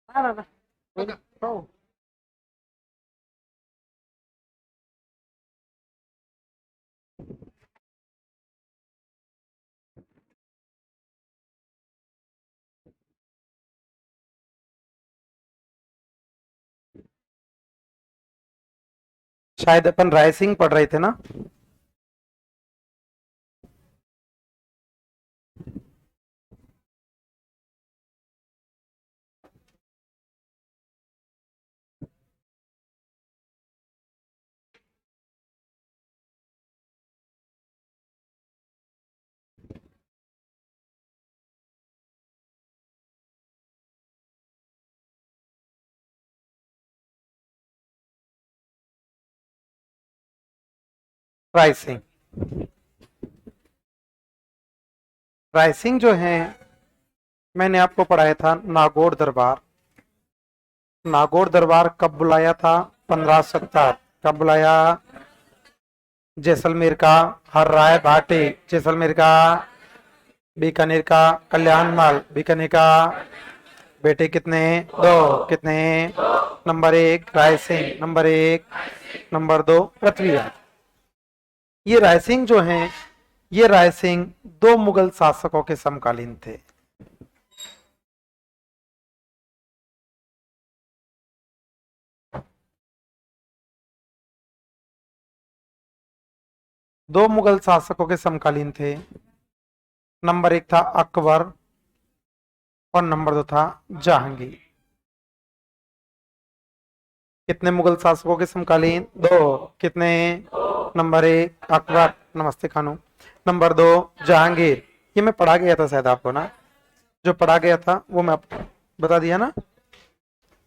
ना ना ना तो शायद अपन रायसिंह पढ़ रहे थे ना। रायसिंह रायसिंह जो है, मैंने आपको पढ़ाया था नागौर दरबार। नागौर दरबार कब बुलाया था? 1570। कब बुलाया? जैसलमेर का हर राय भाटी, जैसलमेर का, बीकानेर का कल्याणमल, बीकानेर का बेटे कितने? दो। कितने? नंबर एक रायसिंह, नंबर एक, नंबर दो पृथ्वीराज। ये रायसिंह जो हैं, ये रायसिंह दो मुगल शासकों के समकालीन थे। दो मुगल शासकों के समकालीन थे। नंबर एक था अकबर और नंबर दो था जहांगीर। कितने मुगल शासकों के समकालीन? दो। कितने? नंबर एक अकबर, नमस्ते खानू। नंबर दो जहांगीर। ये मैं पढ़ा गया था शायद आपको ना, जो पढ़ा गया था वो मैं आपको बता दिया ना।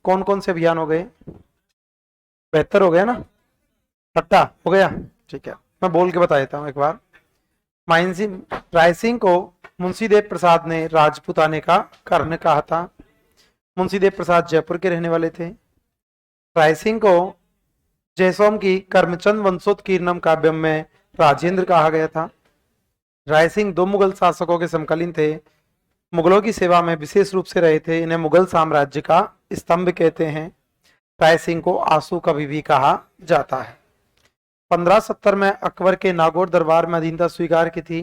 कौन कौन से अभियान हो गए? बेहतर हो गया ना? टट्टा हो गया? ठीक है, मैं बोल के बता देता हूँ एक बार। माइंसी रायसिंह को मुंशीदेव प्रसाद ने राजपूताने का कर्ण कहा था। मुंशीदेव प्रसाद जयपुर के रहने वाले थे। रायसिंह को जयसोम की कर्मचंद वंशोत्कीर्णम काव्यम में राजेंद्र कहा गया था। रायसिंह दो मुगल शासकों के समकालीन थे। मुगलों की सेवा में विशेष रूप से रहे थे। इन्हें मुगल साम्राज्य का स्तंभ कहते हैं। रायसिंह को आंसू कवि भी कहा जाता है। 1570 में अकबर के नागौर दरबार में अधीनता स्वीकार की थी।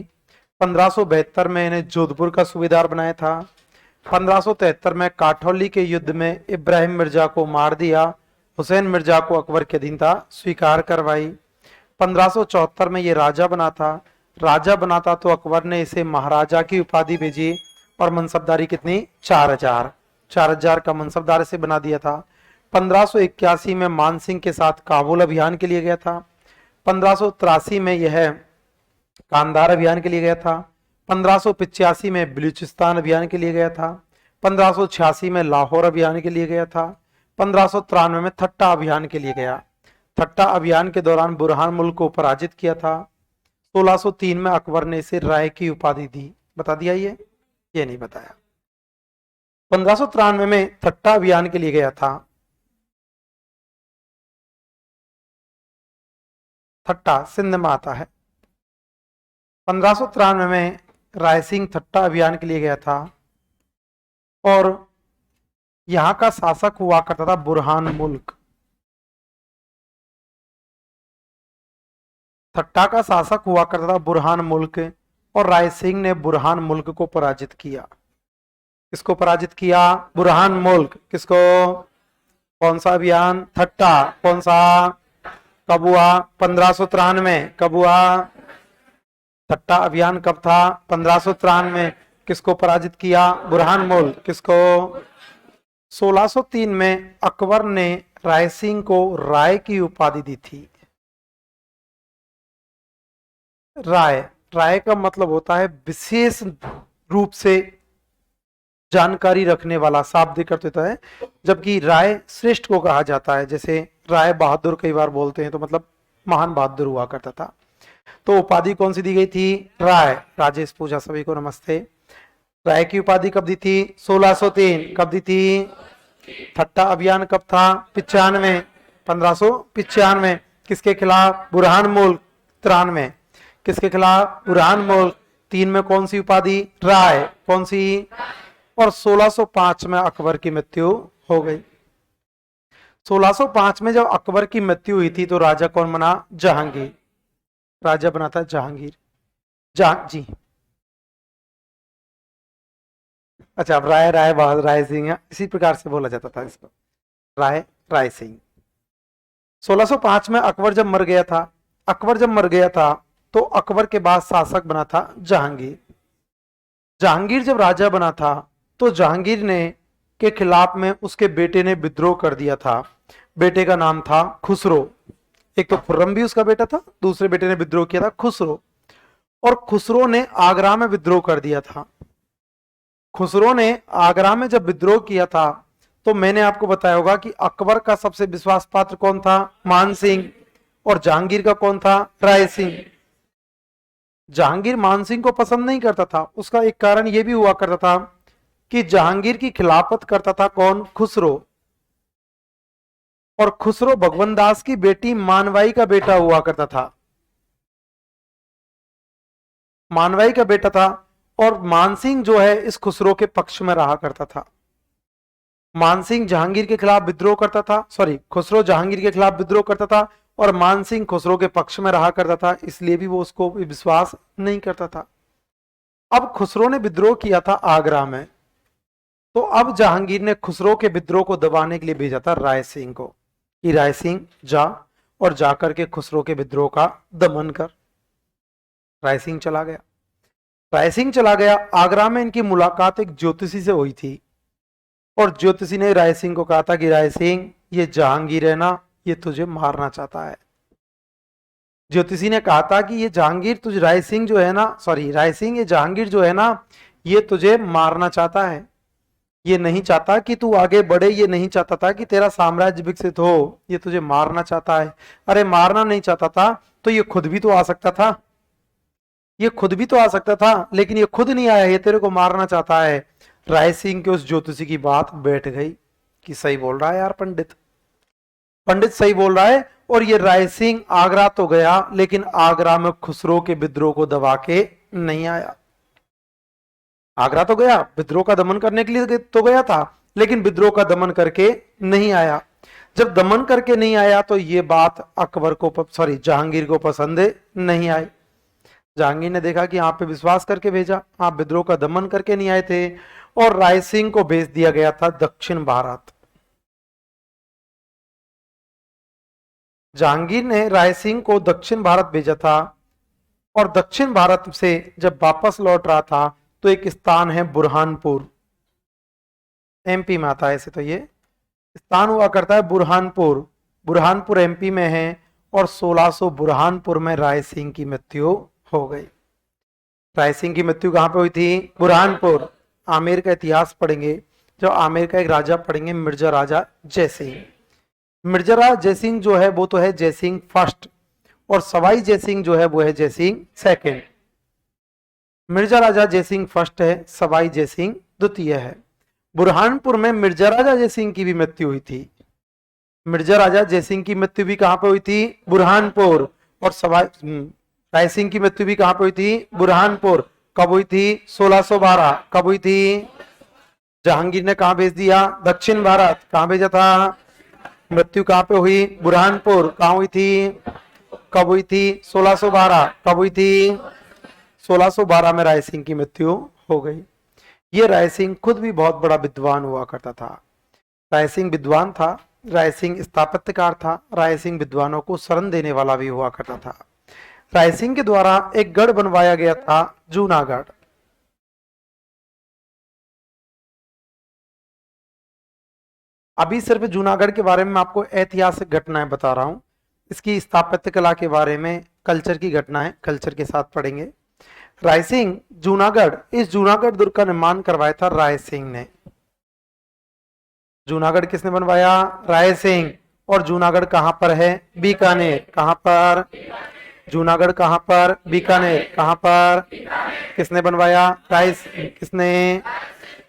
1572 में इन्हें जोधपुर का सूबेदार बनाया था। 1573 में काठौली के युद्ध में इब्राहिम मिर्जा को मार दिया। हुसैन मिर्जा को अकबर की अधीनता स्वीकार करवाई। 1574 में ये राजा बना था। राजा बना था तो अकबर ने इसे महाराजा की उपाधि भेजी और मनसबदारी कितनी? 4000। 4000 का मनसबदार इसे बना दिया था। 1581 में मानसिंह के साथ काबुल अभियान के लिए गया था। 1583 में यह कांधार अभियान के लिए गया था। 1585 में बलूचिस्तान अभियान के लिए गया था। 1586 में लाहौर अभियान के लिए गया था। 1593 में थट्टा अभियान के लिए गया। थट्टा अभियान के दौरान बुरहान मुल्क को पराजित किया था। 1603 में अकबर ने इसे राय की उपाधि दी। बता दिया ये नहीं बताया। 1593 में थट्टा अभियान के लिए गया था। थट्टा सिंध में आता है। 1593 में रायसिंह थट्टा अभियान के लिए गया था और यहां का शासक हुआ करता था बुरहान मुल्क। थट्टा का शासक हुआ करता था बुरहान मुल्क और रायसिंह ने बुरहान मुल्क को पराजित किया। किसको पराजित किया? बुरहान मुल्क। किसको? कौन सा अभियान? थट्टा। कौन सा? कब हुआ? 1593। कब हुआ? थट्टा अभियान कब था? 1593 में। किसको पराजित किया? बुरहान मुल्क। किसको? 1603 में अकबर ने रायसिंह को राय की उपाधि दी थी। राय, राय का मतलब होता है विशेष रूप से जानकारी रखने वाला, शाब्दिक अर्थ होता है। जबकि राय श्रेष्ठ को कहा जाता है। जैसे राय बहादुर कई बार बोलते हैं तो मतलब महान बहादुर हुआ करता था। तो उपाधि कौन सी दी गई थी? राय। राजेश पूजा सभी को नमस्ते। राय की उपाधि कब दी थी? 1603। कब दी थी? थट्टा अभियान कब था? 95। 1595। किसके खिलाफ? बुरहान मुल्क। 93। किसके खिलाफ? बुरहान मुल्क। 3 में कौन सी उपाधि? राय। कौन सी? और 1605 में अकबर की मृत्यु हो गई। 1605 में जब अकबर की मृत्यु हुई थी तो राजा कौन बना? जहांगीर। राजा बना था जहांगीर। जी अच्छा, अब राय राय बहादुर राय सिंह, इसी प्रकार से बोला जाता था इसको, राय राय सिंह। 1605 में अकबर जब मर गया था, तो अकबर के बाद शासक बना था जहांगीर। जहांगीर जब राजा बना था तो जहांगीर ने के खिलाफ में उसके बेटे ने विद्रोह कर दिया था। बेटे का नाम था खुसरो। एक तो खुर्रम भी उसका बेटा था, दूसरे बेटे ने विद्रोह किया था खुसरो। और खुसरो ने आगरा में विद्रोह कर दिया था। खुसरो ने आगरा में जब विद्रोह किया था तो मैंने आपको बताया होगा कि अकबर का सबसे विश्वास पात्र कौन था? मान सिंह। और जहांगीर का कौन था? राय सिंह। जहांगीर मान सिंह को पसंद नहीं करता था। उसका एक कारण यह भी हुआ करता था कि जहांगीर की खिलाफत करता था कौन? खुसरो। और खुसरो भगवंत दास की बेटी मानवाई का बेटा हुआ करता था। मानवाई का बेटा था। और मानसिंह जो है इस खुसरो के पक्ष में रहा करता था। मानसिंह जहांगीर के खिलाफ विद्रोह करता था, खुसरो जहांगीर के खिलाफ विद्रोह करता था और मानसिंह खुसरो के पक्ष में रहा करता था, इसलिए भी वो उसको विश्वास नहीं करता था। अब खुसरो ने विद्रोह किया था आगरा में, तो अब जहांगीर ने खुसरो के विद्रोह को दबाने के लिए भेजा था राय सिंह को कि राय सिंह जा और जाकर के खुसरो के विद्रोह का दमन कर। राय सिंह चला गया। राय सिंह चला गया। आगरा में इनकी मुलाकात एक ज्योतिषी से हुई थी और ज्योतिषी ने राय सिंह को कहा था कि राय सिंह, ये जहांगीर है ना, ये तुझे मारना चाहता है। ज्योतिषी ने कहा था कि ये जहांगीर तुझे राय सिंह जो है ना, राय सिंह, ये जहांगीर जो है ना, ये तुझे मारना चाहता है। ये नहीं चाहता कि तू आगे बढ़े, ये नहीं चाहता था कि तेरा साम्राज्य विकसित हो, ये तुझे मारना चाहता है। अरे मारना नहीं चाहता था तो ये खुद भी तो आ सकता था, लेकिन ये खुद नहीं आया, ये तेरे को मारना चाहता है। राय सिंह के उस ज्योतिषी की बात बैठ गई कि सही बोल रहा है यार, पंडित सही बोल रहा है। और ये राय सिंह आगरा तो गया, लेकिन आगरा में खुसरो के विद्रोह को दबा के नहीं आया। आगरा तो गया, विद्रोह का दमन करने के लिए तो गया था, लेकिन विद्रोह का दमन करके नहीं आया। जब दमन करके नहीं आया तो ये बात जहांगीर को पसंद नहीं आई। जहांगीर ने देखा कि आप पे विश्वास करके भेजा, आप विद्रोह का दमन करके नहीं आए थे, और राय सिंह को भेज दिया गया था दक्षिण भारत। जहांगीर ने राय सिंह को दक्षिण भारत भेजा था, और दक्षिण भारत से जब वापस लौट रहा था तो एक स्थान है बुरहानपुर, एमपी में आता है ऐसे तो ये स्थान हुआ करता है बुरहानपुर। बुरहानपुर एमपी में है, और 1600 बुरहानपुर में राय सिंह की मृत्यु हो गई। राय सिंह की मृत्यु कहां पे हुई थी? बुरहानपुर। आमेर का इतिहास पढ़ेंगे, जो आमेर का एक राजा पढ़ेंगे, मिर्जा राजा जयसिंह। मिर्जा राजा जयसिंह जो है वो तो है जयसिंह फर्स्ट, और सवाई जयसिंह जो है वो है जयसिंह सेकंड। मिर्जा राजा जयसिंह फर्स्ट है, सवाई जयसिंह द्वितीय है। बुरहानपुर में मिर्जा राजा जयसिंह की भी मृत्यु हुई थी। मिर्जा राजा जयसिंह की मृत्यु भी कहां पे हुई थी? बुरहानपुर। और सवाई राय सिंह की मृत्यु भी कहां पे हुई थी? बुरहानपुर। कब हुई थी? 1612। कब हुई थी? जहांगीर ने कहा भेज दिया? दक्षिण भारत। कहां भेजा था? मृत्यु कहां पे हुई? बुरहानपुर। कहां हुई थी? कब हुई थी? 1612। कब हुई थी? 1612 में राय सिंह की मृत्यु हो गई। ये राय सिंह खुद भी बहुत बड़ा विद्वान हुआ करता था। राय सिंह विद्वान था, राय सिंह स्थापत्यकार था, राय सिंह विद्वानों को शरण देने वाला भी हुआ करता था। राय सिंह के द्वारा एक गढ़ बनवाया गया था, जूनागढ़। अभी सिर्फ जूनागढ़ के बारे में आपको ऐतिहासिक घटनाएं बता रहा हूं, इसकी स्थापत्य कला के बारे में कल्चर की घटनाएं कल्चर के साथ पढ़ेंगे। राय सिंह जूनागढ़, इस जूनागढ़ दुर्ग का निर्माण करवाया था राय सिंह ने। जूनागढ़ किसने बनवाया? राय सिंह। और जूनागढ़ कहां पर है? बीकानेर। कहां पर? जूनागढ़ कहां पर? बीकानेर। कहां पर? किसने बनवाया? किसने?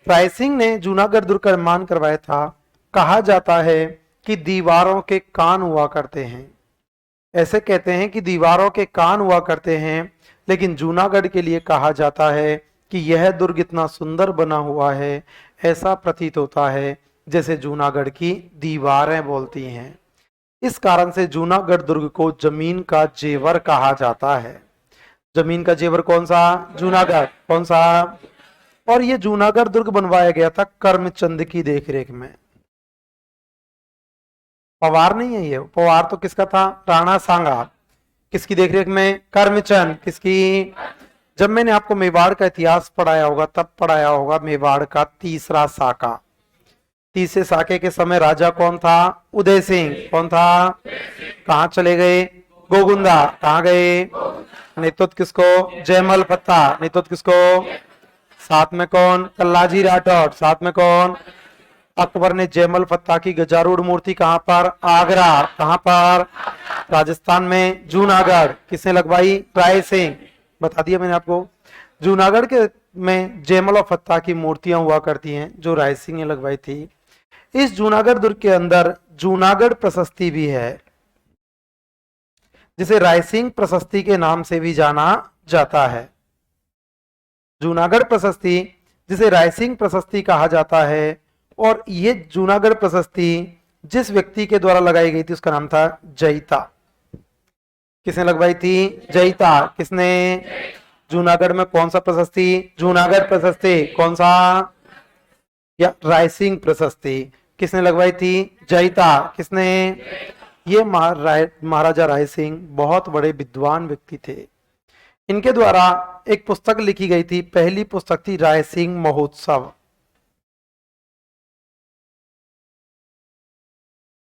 राय सिंह ने जूनागढ़ दुर्ग का निर्माण करवाया था। कहा जाता है कि दीवारों के कान हुआ करते हैं, ऐसे कहते हैं कि दीवारों के कान हुआ करते हैं, लेकिन जूनागढ़ के लिए कहा जाता है कि यह दुर्ग इतना सुंदर बना हुआ है, ऐसा प्रतीत होता है जैसे जूनागढ़ की दीवारें बोलती हैं। इस कारण से जूनागढ़ दुर्ग को जमीन का जेवर कहा जाता है। जमीन का जेवर कौन सा? जूनागढ़। कौन सा? और ये जूनागढ़ दुर्ग बनवाया गया था करमचंद की देखरेख में। पवार नहीं है ये, पवार तो किसका था? राणा सांगा। किसकी देखरेख में? करमचंद। किसकी? जब मैंने आपको मेवाड़ का इतिहास पढ़ाया होगा तब पढ़ाया होगा मेवाड़ का तीसरा साका। तीसरे साके के समय राजा कौन था? उदय सिंह। कौन था? कहाँ चले गए? गोगुंदा। कहाँ गए? नेतृत्व किसको? जयमल पत्ता। नेतृत्व किसको? साथ में कौन? कल्लाजी राठौड़। साथ में कौन? अकबर ने जयमल पत्ता की गजारूढ़ मूर्ति कहां पर? आगरा। कहां पर? राजस्थान में। जूनागढ़। किसने लगवाई? राय सिंह। बता दिया मैंने आपको। जूनागढ़ के में जयमल और पत्ता की मूर्तियां हुआ करती हैं जो राय सिंह ने लगवाई थी। इस जूनागढ़ दुर्ग के अंदर जूनागढ़ प्रशस्ति भी है, जिसे रायसिंह प्रशस्ति के नाम से भी जाना जाता है। जूनागढ़ प्रशस्ति, जिसे रायसिंह प्रशस्ति कहा जाता है, और ये जूनागढ़ प्रशस्ति जिस व्यक्ति के द्वारा लगाई गई थी उसका नाम था जयिता। किसने लगवाई थी? जयिता। किसने? जूनागढ़ में कौन सा प्रशस्ति? जूनागढ़ प्रशस्ति। कौन सा? या रायसिंह प्रशस्ति। किसने लगवाई थी? जयिता। किसने? ये महाराजा राय सिंह बहुत बड़े विद्वान व्यक्ति थे। इनके द्वारा एक पुस्तक लिखी गई थी, पहली पुस्तक थी राय सिंह महोत्सव।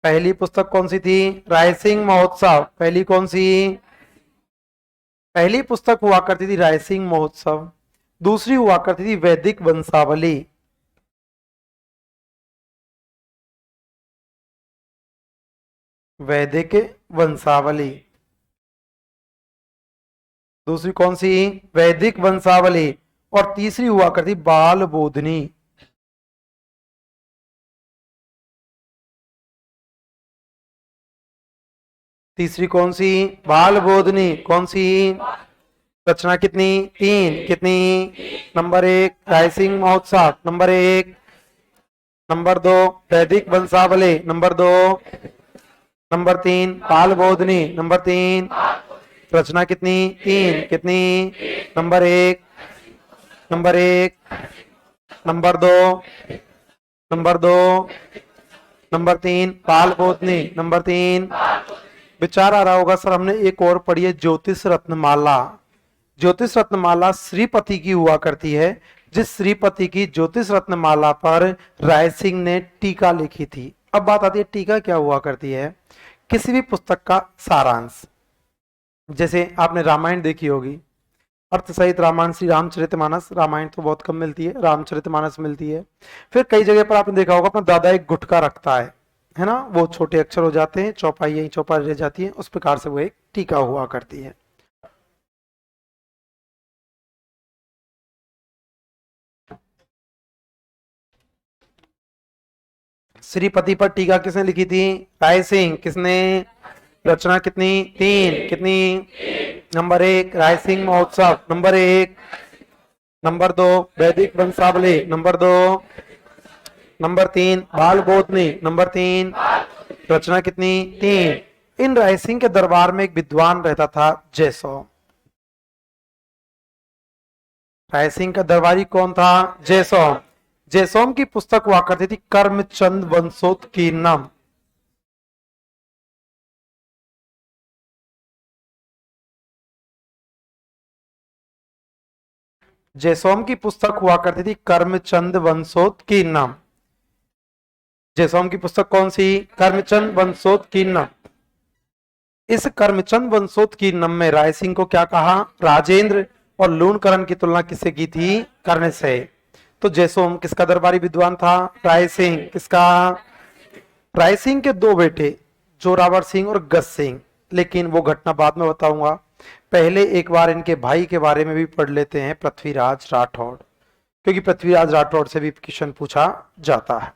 पहली पुस्तक कौन सी थी? राय सिंह महोत्सव। पहली कौन सी? पहली पुस्तक हुआ करती थी राय सिंह महोत्सव। दूसरी हुआ करती थी वैदिक वंशावली। वैदिक वंशावली। दूसरी कौन सी? वैदिक वंशावली। और तीसरी हुआ करती बाल बोधनी। तीसरी कौन सी? बाल बोधनी। कौन सी? रचना कितनी? 3। कितनी? नंबर 1 रायसिंह महोत्सव, नंबर 1। नंबर 2 वैदिक वंशावली, नंबर 2। नंबर 3 बाल बोधनी, नंबर 3। रचना कितनी? 3। कितनी? Number 1। Number 1। Number 2। Number 2। Number 3 बाल बोधनी, नंबर 3। विचार आ रहा होगा सर हमने एक और पढ़ी है ज्योतिष रत्नमाला। ज्योतिष रत्नमाला श्रीपति की हुआ करती है, जिस श्रीपति की ज्योतिष रत्नमाला पर राय सिंह ने टीका लिखी थी। अब बात आती है टीका क्या हुआ करती है? किसी भी पुस्तक का सारांश। जैसे आपने रामायण देखी होगी, अर्थ सहित रामायण, श्री रामचरितमानस। रामायण तो बहुत कम मिलती है, रामचरितमानस मिलती है। फिर कई जगह पर आपने देखा होगा अपना दादा एक गुटका रखता है ना, वो छोटे अक्षर हो जाते हैं, चौपाई यही चौपाई रह जाती है, उस प्रकार से वो एक टीका हुआ करती है। श्रीपति पर टीका किसने लिखी थी? राय सिंह। किसने? रचना कितनी? 3। कितनी? नंबर 1 राय सिंह महोत्सव, नंबर 1। नंबर 2 वैदिक वंशावली, नंबर 2। नंबर 3 बाल बोधनी, नंबर 3। रचना कितनी? 3। इन राय सिंह के दरबार में एक विद्वान रहता था जयसोम। राय सिंह का दरबारी कौन था? जयसोम। जयसोम की पुस्तक हुआ करती थी कर्मचंद वंशोत्कीर्णम। जयसोम की पुस्तक हुआ करती थी कर्मचंद वंशोत्कीर्णम। जयसोम की पुस्तक कौन सी? कर्मचंद वंशोत्कीर्णम। इस कर्मचंद वंशोत्कीर्णम में राय सिंह को क्या कहा? राजेंद्र। और लूणकरण की तुलना किससे की थी? कर्ण से। तो जयसोम किसका दरबारी विद्वान था? राय सिंह। किसका? राय सिंह के 2 बेटे जोरावर सिंह और गज सिंह, लेकिन वो घटना बाद में बताऊंगा। पहले एक बार इनके भाई के बारे में भी पढ़ लेते हैं, पृथ्वीराज राठौड़, क्योंकि पृथ्वीराज राठौड़ से भी क्वेश्चन पूछा जाता है।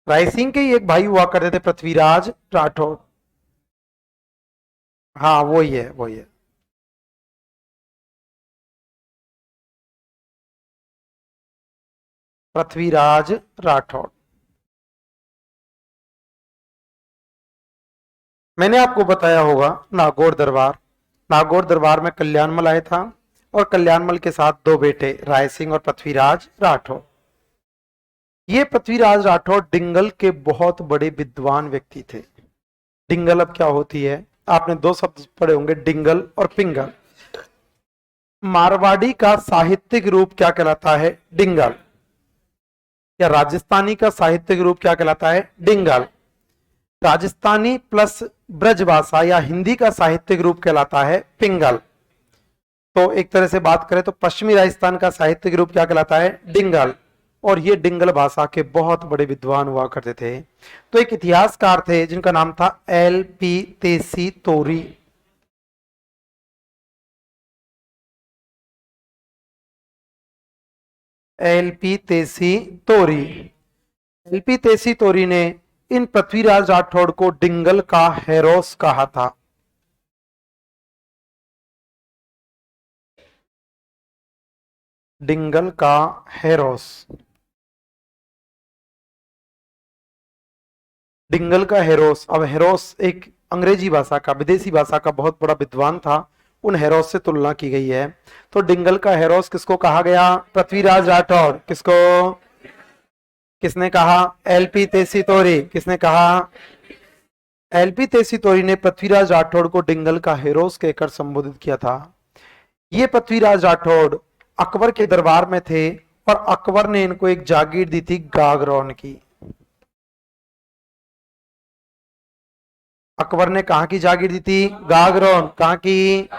राय सिंह के ही एक भाई हुआ करते थे पृथ्वीराज राठौड़। हाँ वही है, वही है। पृथ्वीराज राठौड़। मैंने आपको बताया होगा नागौर दरबार। नागौर दरबार में कल्याणमल आया था और कल्याणमल के साथ दो बेटे राय सिंह और पृथ्वीराज राठौड़। ये पृथ्वीराज राठौड़ डिंगल के बहुत बड़े विद्वान व्यक्ति थे। डिंगल अब क्या होती है, आपने दो शब्द पढ़े होंगे, डिंगल और पिंगल। मारवाड़ी का साहित्यिक रूप क्या कहलाता है, डिंगल। या राजस्थानी का साहित्यिक रूप क्या कहलाता है, डिंगल। राजस्थानी प्लस ब्रजभाषा या हिंदी का साहित्यिक रूप कहलाता है पिंगल। तो एक तरह से बात करें तो पश्चिमी राजस्थान का साहित्यिक रूप क्या कहलाता है, डिंगल। और ये डिंगल भाषा के बहुत बड़े विद्वान हुआ करते थे। तो एक इतिहासकार थे जिनका नाम था L.P. तेसी तोरी। L.P. तेसी तोरी। L.P. तेसी तोरी ने इन पृथ्वीराज राठौड़ को डिंगल का हेरोस कहा था। डिंगल का हेरोस। डिंगल का हेरोस। अब हेरोस एक अंग्रेजी भाषा का, विदेशी भाषा का बहुत बड़ा विद्वान था, उन हेरोस से तुलना की गई है। तो डिंगल का हेरोस किसको कहा गया, पृथ्वीराज राठौड़। किसको, किसने कहा, L.P. तेसी तोरी। किसने कहा, L.P. तेसी तोरी ने पृथ्वीराज राठौड़ को डिंगल का हेरोस कहकर संबोधित किया था। ये पृथ्वीराज राठौड़ अकबर के दरबार में थे और अकबर ने इनको एक जागीर दी थी गागरौन की। अकबर ने कहां की जागीर दी थी, गागरौन। कहां की,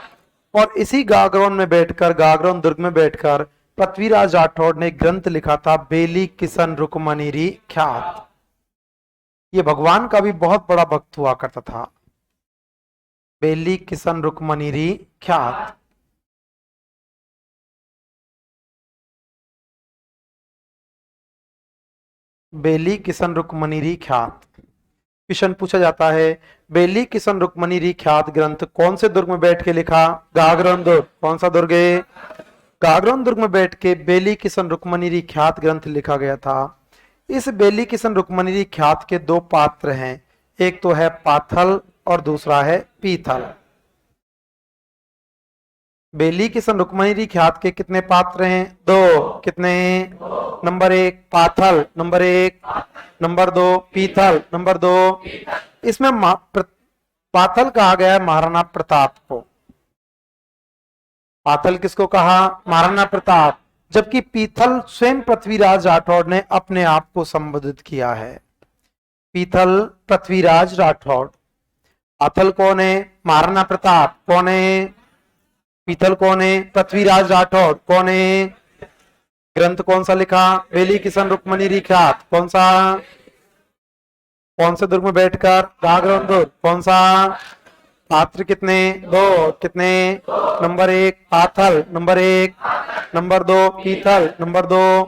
और इसी गागरौन में बैठकर, गागरौन दुर्ग में बैठकर पृथ्वीराज राठौड़ ने ग्रंथ लिखा था बेली किशन रुक्मणिरी ख्यात। ये भगवान का भी बहुत बड़ा भक्त हुआ करता था। बेली किशन रुक्मणिरी ख्यात। बेली किशन रुक्मणिरी ख्यात। क्वेश्चन पूछा जाता है, बेली किशन रुक्मणिरी ख्यात ग्रंथ कौन से दुर्ग में बैठ के लिखा, गागरौन दुर्ग। कौन सा दुर्ग है, गागरौन दुर्ग में बैठ के बेली किशन रुक्मणिरी ख्यात ग्रंथ लिखा गया था। इस बेली किशन रुक्मणिरी ख्यात के दो पात्र हैं, एक तो है पाथल और दूसरा है पीथल। बेली किशन रुक्मणिरी ख्यात के कितने पात्र हैं, दो। कितने, नंबर एक पाथल, नंबर एक, नंबर दो पीथल, नंबर दो। इसमें पाथल कहा गया है महाराणा प्रताप को। पाथल किसको कहा, महाराणा प्रताप। जबकि पीथल स्वयं पृथ्वीराज राठौड़ ने अपने आप को संबोधित किया है। पीथल पृथ्वीराज राठौड़। पाथल कौन है, महाराणा प्रताप। कौन है, पीथल कौन है, पृथ्वीराज राठौड़। कौन है, ग्रंथ कौन सा लिखा, बेली किशन रुक्मणिरी ख्यात। कौन सा, कौन से दुर्ग में बैठकर, गागरौन दुर्ग। कौन सा, पात्र कितने, दो। कितने, नंबर एक पाथल, नंबर एक, नंबर दो पीथल, नंबर दो।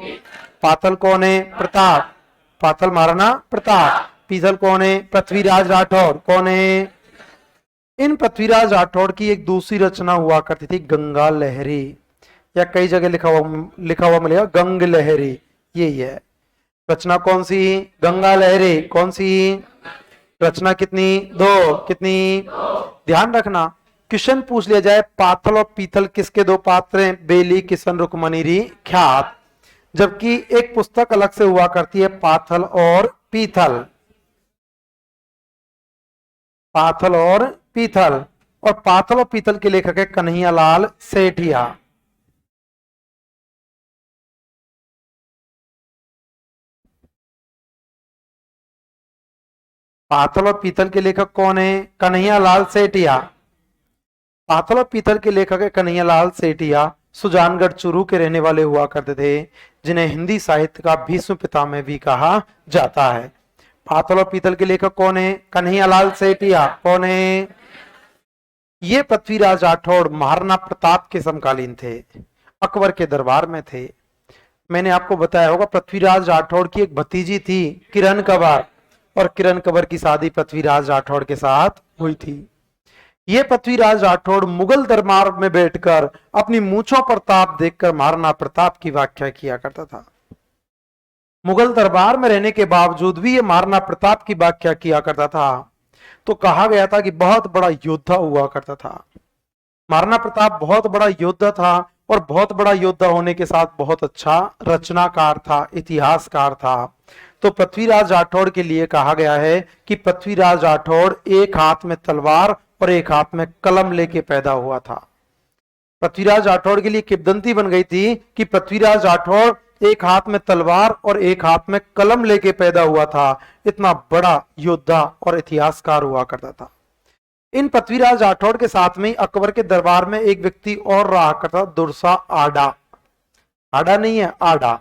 पाथल कौन है, प्रताप। पाथल महाराणा प्रताप। पीथल कौन है, पृथ्वीराज राठौड़। कौन है, इन पृथ्वीराज राठौड़ की एक दूसरी रचना हुआ करती थी गंगा लहरी, या कई जगह लिखा हुआ मिलेगा गंग लहरी। यही है रचना। कौन सी, गंगा लहरी। कौन सी रचना, कितनी, दो। कितनी, ध्यान रखना क्वेश्चन पूछ लिया जाए पाथल और पीथल किसके दो पात्र हैं, बेली किशन रुक्मणिरी ख्यात। जबकि एक पुस्तक अलग से हुआ करती है पाथल और पीथल। पाथल और पीथल। और पाथल और पीथल के लेखक है कन्हैयालाल सेठिया। पाथल और पीथल के लेखक कौन है, कन्हैयालाल सेठिया। पाथल और पीथल के लेखक है कन्हैयालाल सेठिया। सुजानगढ़ चूरू के रहने वाले हुआ करते थे, जिन्हें हिंदी साहित्य का भीष्म पितामह भी कहा जाता है। पाथल और पीथल के लेखक कौन है, कन्हैयालाल सेठिया। कौन है, ये पृथ्वीराज राठौड़ महाराणा प्रताप के समकालीन थे, अकबर के दरबार में थे। मैंने आपको बताया होगा पृथ्वीराज राठौड़ की एक भतीजी थी किरण कंवर, और किरण कंवर की शादी पृथ्वीराज राठौड़ के साथ हुई थी। ये पृथ्वीराज राठौड़ मुगल दरबार में बैठकर अपनी मूंछों पर ताप देखकर महाराणा प्रताप की व्याख्या किया करता था। मुगल दरबार में रहने के बावजूद भी ये महाराणा प्रताप की व्याख्या किया करता था। तो कहा गया था कि बहुत बड़ा योद्धा हुआ करता था। महाराणा प्रताप बहुत बड़ा योद्धा था और बहुत बड़ा योद्धा होने के साथ बहुत अच्छा रचनाकार था, इतिहासकार था। तो पृथ्वीराज राठौड़ के लिए कहा गया है कि पृथ्वीराज राठौड़ एक हाथ में तलवार और एक हाथ में कलम लेके पैदा हुआ था। पृथ्वीराज राठौड़ के लिए किंवदंती बन गई थी कि पृथ्वीराज राठौड़ एक हाथ में तलवार और एक हाथ में कलम लेके पैदा हुआ था। इतना बड़ा योद्धा और इतिहासकार हुआ करता था। इन पृथ्वीराज राठौड़ के साथ में अकबर के दरबार में एक व्यक्ति और रहा करता, दुर्सा आडा। आडा नहीं है, आडा।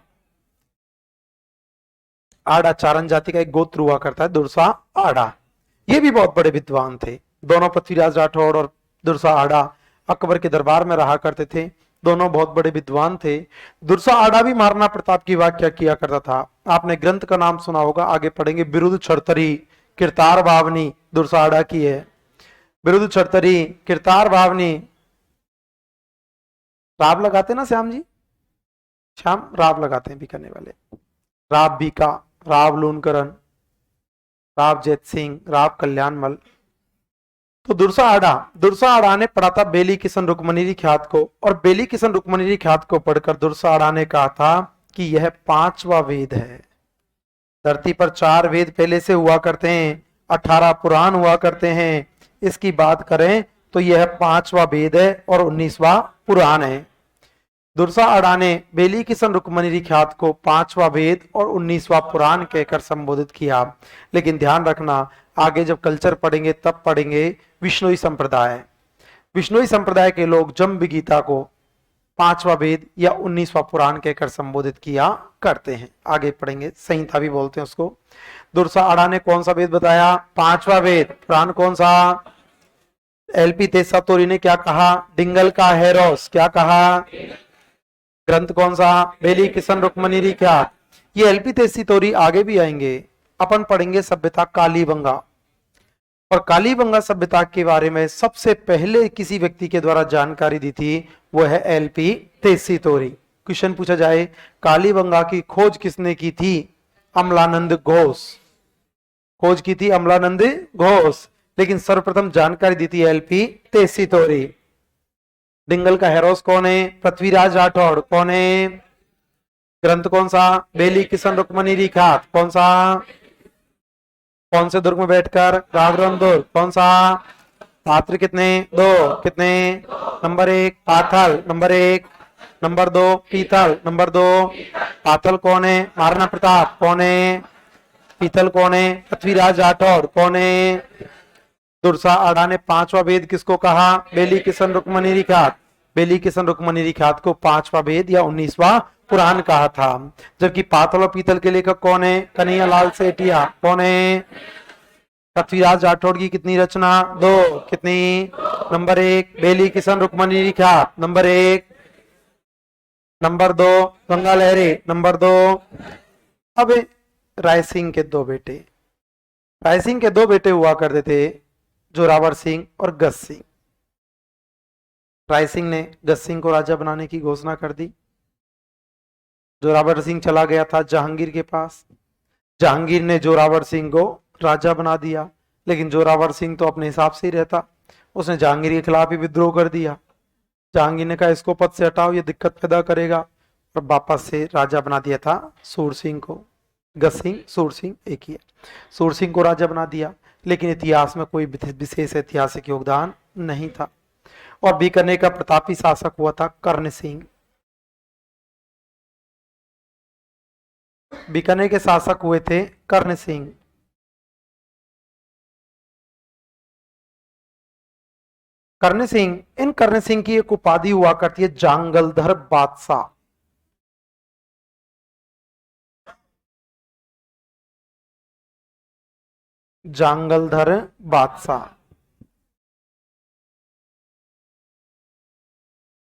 आडा चारण जाति का एक गोत्र हुआ करता है, दुर्सा आडा। ये भी बहुत बड़े विद्वान थे। दोनों पृथ्वीराज राठौड़ और दुर्सा आडा अकबर के दरबार में रहा करते थे। दोनों बहुत बड़े विद्वान थे। दुर्सा आडा भी महाराणा प्रताप की व्याख्या किया करता था। आपने ग्रंथ का नाम सुना होगा, आगे पढ़ेंगे, बिरुद छड़तरी किरतार भावनी, दुर्सा आडा की है। बिरुद छड़तरी किरतार भावनी। राब लगाते ना श्याम जी, श्याम राब लगाते हैं बीकाने वाले। राब बीका, राव लूनकरण, राव जैत सिंह, राव कल्याणमल। तो दुर्सा आडा ने पढ़ा था बेली किशन रुक्मणी ख्यात को, और बेली किशन रुक्मणी ख्यात को पढ़कर दुर्सा आडा ने कहा था कि यह पांचवा वेद है। धरती पर 4 वेद पहले से हुआ करते हैं, 18 पुराण हुआ करते हैं। इसकी बात करें तो यह 5वां वेद है और 19वां पुराण है। दुर्सा आडा ने बेली किशन रुक्मणी ख्यात को 5वां वेद और 19वां पुराण कहकर संबोधित किया। लेकिन ध्यान रखना, आगे जब कल्चर पढ़ेंगे तब पढ़ेंगे विष्णुई संप्रदाय। विष्णुई संप्रदाय के लोग जम्ब गीता को 5वां वेद या 19वां पुराण कहकर संबोधित किया करते हैं। आगे पढ़ेंगे, संहिता भी बोलते हैं उसको। दुर्सा आडा ने कौन सा वेद बताया? 5वां वेद। पुराण कौन सा? एलपी तेसा तोरी ने क्या कहा? डिंगल का हेरोस। क्या कहा? ग्रंथ कौन सा? बेली किशन रुक्मणी ख्यात। ये एलपी तेसी तोरी आगे भी आएंगे। अपन पढ़ेंगे सभ्यता कालीबंगा, और कालीबंगा सभ्यता के बारे में सबसे पहले किसी व्यक्ति के द्वारा जानकारी दी थी, वो है एलपी तेसी तोरी। क्वेश्चन पूछा जाए, कालीबंगा की खोज किसने की थी? अमलानंद घोष। खोज की थी अमलानंद घोष, लेकिन सर्वप्रथम जानकारी दी थी एलपी तेसी तोरी। डिंगल का हेरोस कौन है? पृथ्वीराज राठौड़। कौन है? ग्रंथ कौन सा? बेली किशन रुक्मणी ख्यात। कौन सा? कौन से दुर्ग में बैठकर? राघवन दुर्ग। कौन सा? पात्र कितने? 2। कितने? नंबर 1 पाथल, नंबर 1। नंबर 2 पीतल, नंबर 2। पाथल कौन है? महाराणा प्रताप। कौन है? पीतल कौन है? पृथ्वीराज राठौड़। कौन है? दुर्सा आडा ने 5वां वेद किसको कहा? बेली किशन रुक्मणी ख्यात। बेली किशन रुक्मणी ख्यात को 5वां वेद या 19वां पुराण कहा था। जबकि पातल और पीतल के लेखक कौन है? कन्हैया लाल सेठिया। कौन है? पृथ्वीराज राठौड़ की कितनी रचना? 2। कितनी? नंबर 1 बेली किशन रुक्मणी ख्यात, नंबर 1। नंबर 2 गंगा लहरी, नंबर 2। अब राय सिंह के 2 बेटे, राय सिंह के 2 बेटे हुआ करते थे, जोरावर सिंह और गज सिंह। राय सिंह ने गज सिंह को राजा बनाने की घोषणा कर दी। जोरावर सिंह चला गया था जहांगीर के पास। जहांगीर ने जोरावर सिंह को राजा बना दिया, लेकिन जोरावर सिंह तो अपने हिसाब से ही रहता। उसने जहांगीर के खिलाफ ही विद्रोह कर दिया। जहांगीर ने कहा इसको पद से हटाओ, ये दिक्कत पैदा करेगा, और वापस से राजा बना दिया था सूर सिंह को। गज सिंह सूर सिंह एक ही है। सूर सिंह को राजा बना दिया, लेकिन इतिहास में कोई विशेष ऐतिहासिक योगदान नहीं था। और बीकानेर का प्रतापी शासक हुआ था कर्ण सिंह। बीकानेर के शासक हुए थे कर्ण सिंह। कर्ण सिंह, इन कर्ण सिंह की एक उपाधि हुआ करती है जांगलधर बादशाह। जांगलधर बादशाह।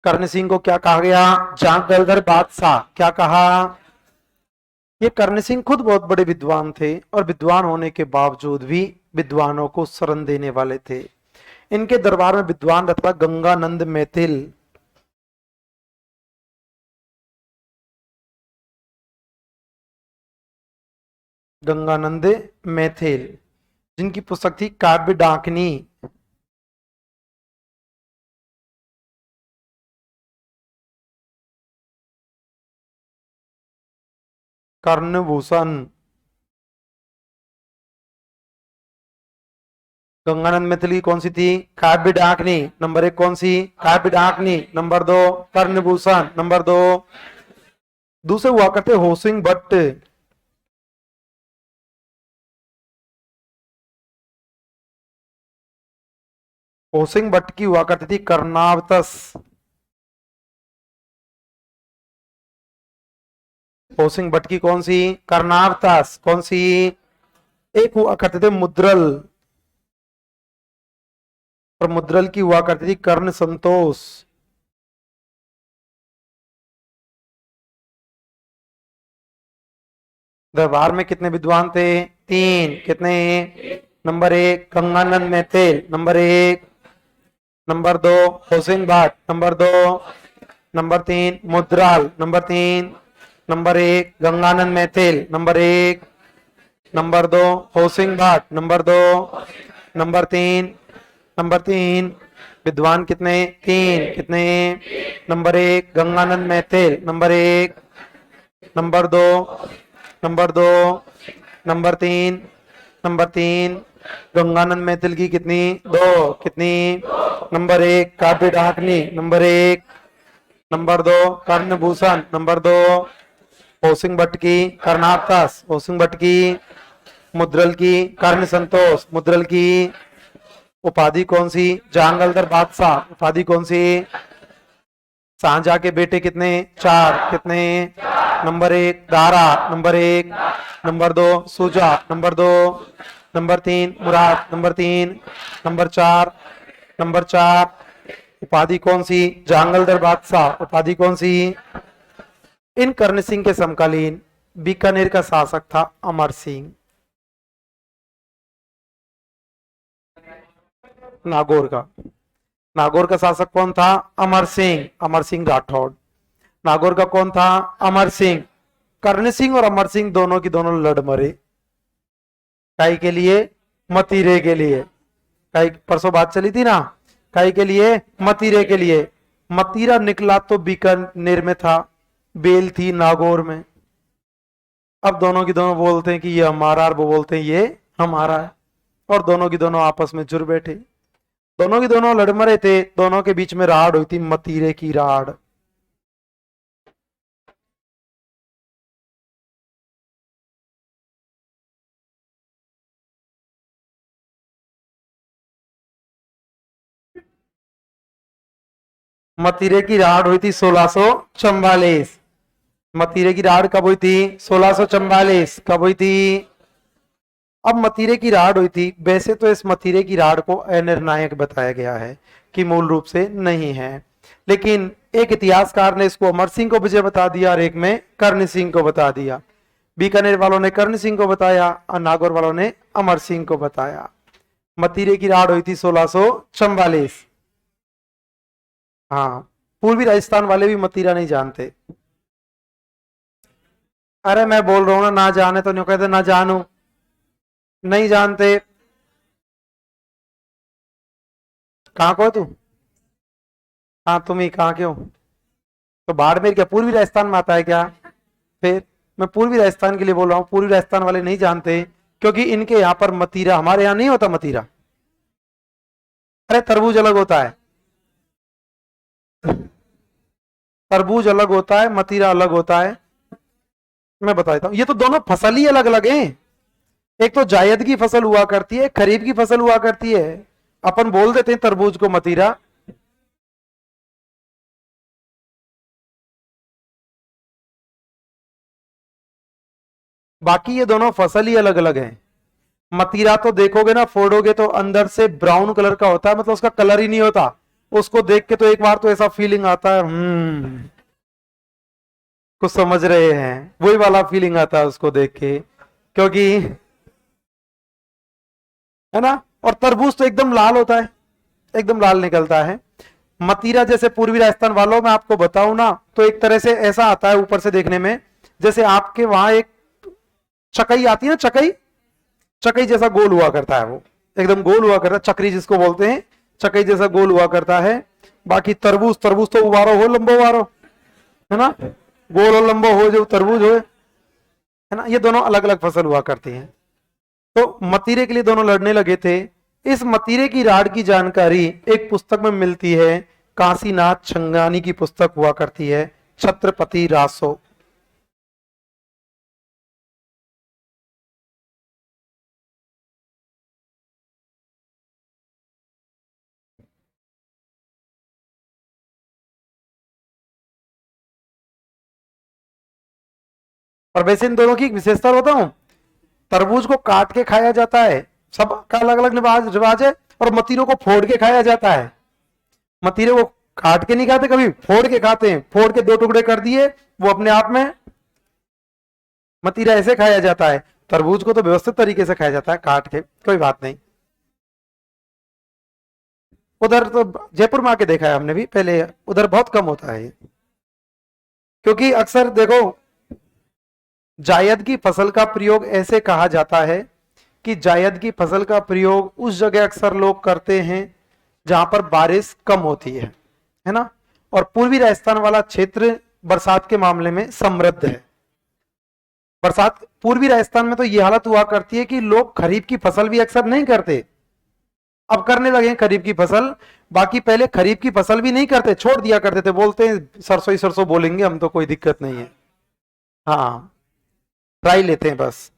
कर्ण सिंह को क्या कहा गया? जांगलधर बादशाह। क्या कहा? ये कर्ण सिंह खुद बहुत बड़े विद्वान थे, और विद्वान होने के बावजूद भी विद्वानों को शरण देने वाले थे। इनके दरबार में विद्वान रहता गंगानंद मैथिल। गंगानंद मैथिल, जिनकी पुस्तक थी काव्य डाकनी। कर्णभूषण। गंगानंद मैथिल की कौन सी थी? काव्य डाकनी। नंबर 1 कौन सी? काव्य डाकनी। नंबर 2 कर्णभूषण। नंबर 2 दूसरे हुआ करते होसिंग भट्ट। होसिंग भट्ट की हुआ करती थी कर्णावतस। होसिंग भट्ट की कौन सी? कर्णावतास। कौन सी? एक हुआ करते थे मुद्रल, और मुद्रल की हुआ करती थी कर्ण संतोष। दरबार में कितने विद्वान थे? 3। कितने? Number 1 Gangananda Maithil. Number 1। Number 2 Hosing Bhatt. Number 2। Number 3 Mudral. Number 3। Number 1 Gangananda Maithil. Number 1। Number 2 Hosing Bhatt. Number 2। Number 3। Number 3 विद्वान कितने? 3। कितने? Number 1 Gangananda Maithil. Number 1। Number 2। Number 2। Number 3। Number 3 Gangananda Maithil की कितनी? 2। कितनी? Number 1 Kavya Dakini. Number 1। Number 2 Karnabhushan. Number 2 Hosing Bhatt की कर्णावतास। होसिंग भट्ट की मुद्रल की कर्ण संतोष। मुद्रल की उपाधि कौन सी? जांगलदर बादशाह। उपाधि कौन सी? शाहजहां के बेटे कितने? 4। कितने? नंबर 1 दारा। नंबर 1। नंबर 2 सुजा। नंबर 2। नंबर 3 मुराद। नंबर 3। नंबर 4। नंबर 4 उपाधि कौन सी? जांगलदर बादशाह। उपाधि कौन सी? इन कर्ण सिंह के समकालीन बीकानेर का शासक था अमर सिंह। नागौर का। नागौर का शासक कौन था? अमर सिंह। अमर सिंह राठौड़। नागौर का कौन था? अमर सिंह। कर्ण सिंह और अमर सिंह दोनों की दोनों लड़ मरे। काई के लिए? मतीरे के लिए। काई परसों बात चली थी ना, काई के लिए? मतीरे के लिए। मतीरा निकला तो बीकानेर में था, बेल थी नागौर में। अब दोनों की दोनों बोलते हैं कि ये हमारा, और वो बोलते हैं ये हमारा है, और दोनों की दोनों आपस में जुड़ बैठे। दोनों की दोनों लड़ मरे थे, दोनों के बीच में राड़ हुई थी, मतीरे की राड़। मतीरे की राड़ हुई थी 1644। मतीरे की राड़ कब हुई थी? 1644। कब हुई थी? अब मतीरे की राड़ हुई थी, वैसे तो इस मतीरे की राड़ को अनिर्णायक बताया गया है कि मूल रूप से नहीं है, लेकिन एक इतिहासकार ने इसको अमर सिंह को विजय बता दिया और एक में कर्ण सिंह को बता दिया। बीकानेर वालों ने कर्ण सिंह को बताया और नागौर वालों ने अमर सिंह को बताया। मतीरे की राड़ हुई थी 1644। हाँ, पूर्वी राजस्थान वाले भी मतीरा नहीं जानते। अरे मैं बोल रहा हूं ना, ना जाने तो नहीं कहते, ना जानू, नहीं जानते। कहाँ को है तू? हाँ, तुम ही कहाँ के हो? तो बाड़मेर क्या पूर्वी राजस्थान में आता है क्या? फिर मैं पूर्वी राजस्थान के लिए बोल रहा हूँ, पूर्वी राजस्थान वाले नहीं जानते क्योंकि इनके यहाँ पर मतीरा, हमारे यहाँ नहीं होता मतीरा। अरे तरबूज अलग होता है, तरबूज अलग होता है, मतीरा अलग होता है। मैं बता देता हूँ, ये तो दोनों फसल ही अलग अलग हैं। एक तो जायद की फसल हुआ करती है, खरीफ की फसल हुआ करती है। अपन बोल देते हैं तरबूज को मतीरा। बाकी ये दोनों फसल ही अलग अलग हैं। मतीरा तो देखोगे ना, फोड़ोगे तो अंदर से ब्राउन कलर का होता है, मतलब उसका कलर ही नहीं होता। उसको देख के तो एक बार तो ऐसा फीलिंग आता है, कुछ समझ रहे हैं, वही वाला फीलिंग आता है उसको देख के, क्योंकि है ना। और तरबूज तो एकदम लाल होता है, एकदम लाल निकलता है। मतीरा जैसे पूर्वी राजस्थान वालों में आपको बताऊं ना, तो एक तरह से ऐसा आता है ऊपर से देखने में, जैसे आपके वहां एक चकई आती है ना, चकई, चकई जैसा गोल हुआ करता है, वो एकदम गोल हुआ करता है, चक्री जिसको बोलते हैं, चकई जैसा गोल हुआ करता है। बाकी तरबूज, तरबूज तो उबारो हो, लंबो उबारो, है ना, गोल और लंबो हो जो तरबूज हो, है ना, ये दोनों अलग अलग फसल हुआ करती हैं। तो मतीरे के लिए दोनों लड़ने लगे थे। इस मतीरे की राड की जानकारी एक पुस्तक में मिलती है, काशीनाथ छंगानी की पुस्तक हुआ करती है, छत्रपति रासो। और वैसे इन दोनों की एक विशेषता बताऊं, तरबूज को काट के खाया जाता है, सबका अलग अलग रिवाज है, और मतीरों को फोड़ के खाया जाता है। मतीरे वो काट के नहीं खाते, कभी फोड़ के खाते हैं, फोड़ के दो टुकड़े कर दिए, वो अपने आप में मतीरा ऐसे खाया जाता है। तरबूज को तो व्यवस्थित तरीके से खाया जाता है, काट के, कोई बात नहीं। उधर तो जयपुर में आके देखा है हमने भी, पहले उधर बहुत कम होता है ये, क्योंकि अक्सर देखो जायद की फसल का प्रयोग ऐसे कहा जाता है कि जायद की फसल का प्रयोग उस जगह अक्सर लोग करते हैं जहां पर बारिश कम होती है ना, और पूर्वी राजस्थान वाला क्षेत्र बरसात के मामले में समृद्ध है। बरसात पूर्वी राजस्थान में तो ये हालत हुआ करती है कि लोग खरीफ की फसल भी अक्सर नहीं करते, अब करने लगे हैं खरीफ की फसल। बाकी पहले खरीफ की फसल भी नहीं करते, छोड़ दिया करते थे, बोलते हैं सरसों ही सरसों बोलेंगे हम तो, कोई दिक्कत नहीं है, हाँ ट्राई लेते हैं बस।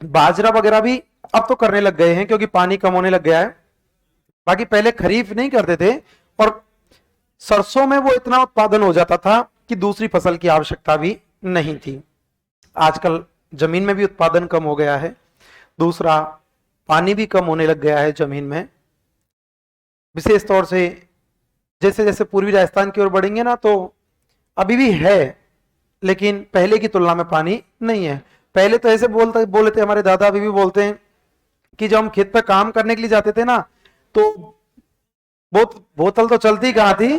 बाजरा वगैरह भी अब तो करने लग गए हैं क्योंकि पानी कम होने लग गया है। बाकी पहले खरीफ नहीं करते थे, और सरसों में वो इतना उत्पादन हो जाता था कि दूसरी फसल की आवश्यकता भी नहीं थी। आजकल जमीन में भी उत्पादन कम हो गया है, दूसरा पानी भी कम होने लग गया है जमीन में। विशेष तौर से जैसे जैसे पूर्वी राजस्थान की ओर बढ़ेंगे ना, तो अभी भी है लेकिन पहले की तुलना में पानी नहीं है। पहले तो ऐसे बोले थे हमारे दादा, अभी भी बोलते हैं कि जब हम खेत पर काम करने के लिए जाते थे ना, तो बोतल तो चलती कहाँ थी,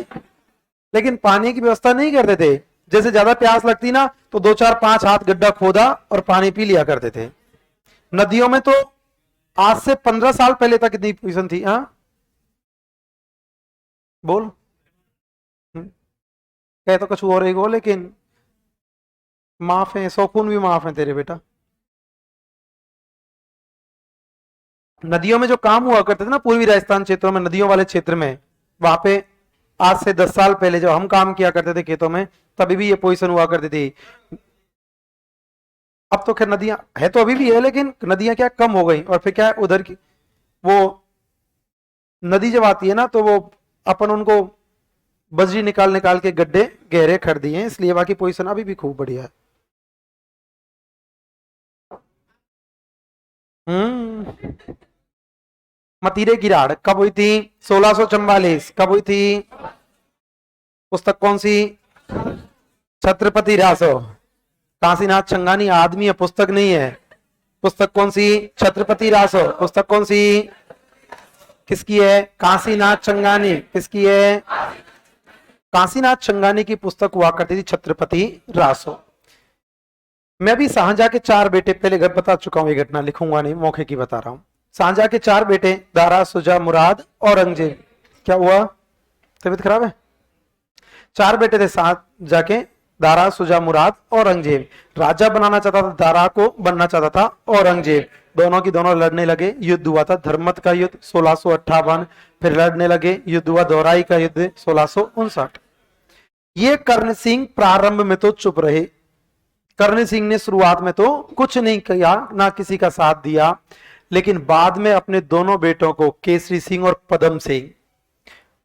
लेकिन पानी की व्यवस्था नहीं करते थे। जैसे ज्यादा प्यास लगती ना, तो 2 4 5 हाथ गड्ढा खोदा और पानी पी लिया करते थे। नदियों में तो आज से 15 साल पहले तक इतनी पोजीशन थी। हाँ बोल, कह तो कुछ और ही हो, लेकिन माफ है, शौकून भी माफ है तेरे बेटा। नदियों में जो काम हुआ करते थे ना पूर्वी राजस्थान क्षेत्रों में, नदियों वाले क्षेत्र में, वहां पे आज से 10 साल पहले जब हम काम किया करते थे खेतों में, तभी भी ये पोजीशन हुआ करती थी। अब तो खैर नदियां है तो अभी भी है, लेकिन नदियां क्या कम हो गई, और फिर क्या है उधर की वो नदी जब आती है ना, तो वो अपन उनको बजरी निकाल निकाल के गड्ढे गहरे कर दिए हैं, इसलिए बाकी पोजीशन अभी भी खूब बढ़िया है। मतीरे की राड़ कब हुई थी? 1644। कब हुई थी? पुस्तक कौन सी? छत्रपति रासो। काशीनाथ छंगानी आदमी है, पुस्तक नहीं है। पुस्तक कौन सी? छत्रपति रासो। पुस्तक कौन सी? किसकी है? काशीनाथ छंगानी। किसकी है? काशीनाथ छंगानी की पुस्तक हुआ करती थी छत्रपति रासो। मैं भी शाहजहां के 4 बेटे, पहले घर बता चुका हूं, ये घटना लिखूंगा नहीं, मौके की बता रहा हूं। शाहजहां के 4 बेटे, दारा, शुजा, मुराद, औरंगजेब। क्या हुआ? तबीयत खराब है? 4 बेटे थे शाहजहां के, दारा, शुजा, मुराद, औरंगजेब। राजा बनाना चाहता था दारा को, बनना चाहता था औरंगजेब। दोनों की दोनों लड़ने लगे, युद्ध हुआ था धर्मत का युद्ध 1658। फिर लड़ने लगे, युद्ध हुआ दोहराई का युद्ध 1659। ये कर्ण सिंह प्रारंभ में तो चुप रहे। कर्ण सिंह ने शुरुआत में तो कुछ नहीं किया, ना किसी का साथ दिया, लेकिन बाद में अपने दोनों बेटों को, केसरी सिंह और पदम सिंह,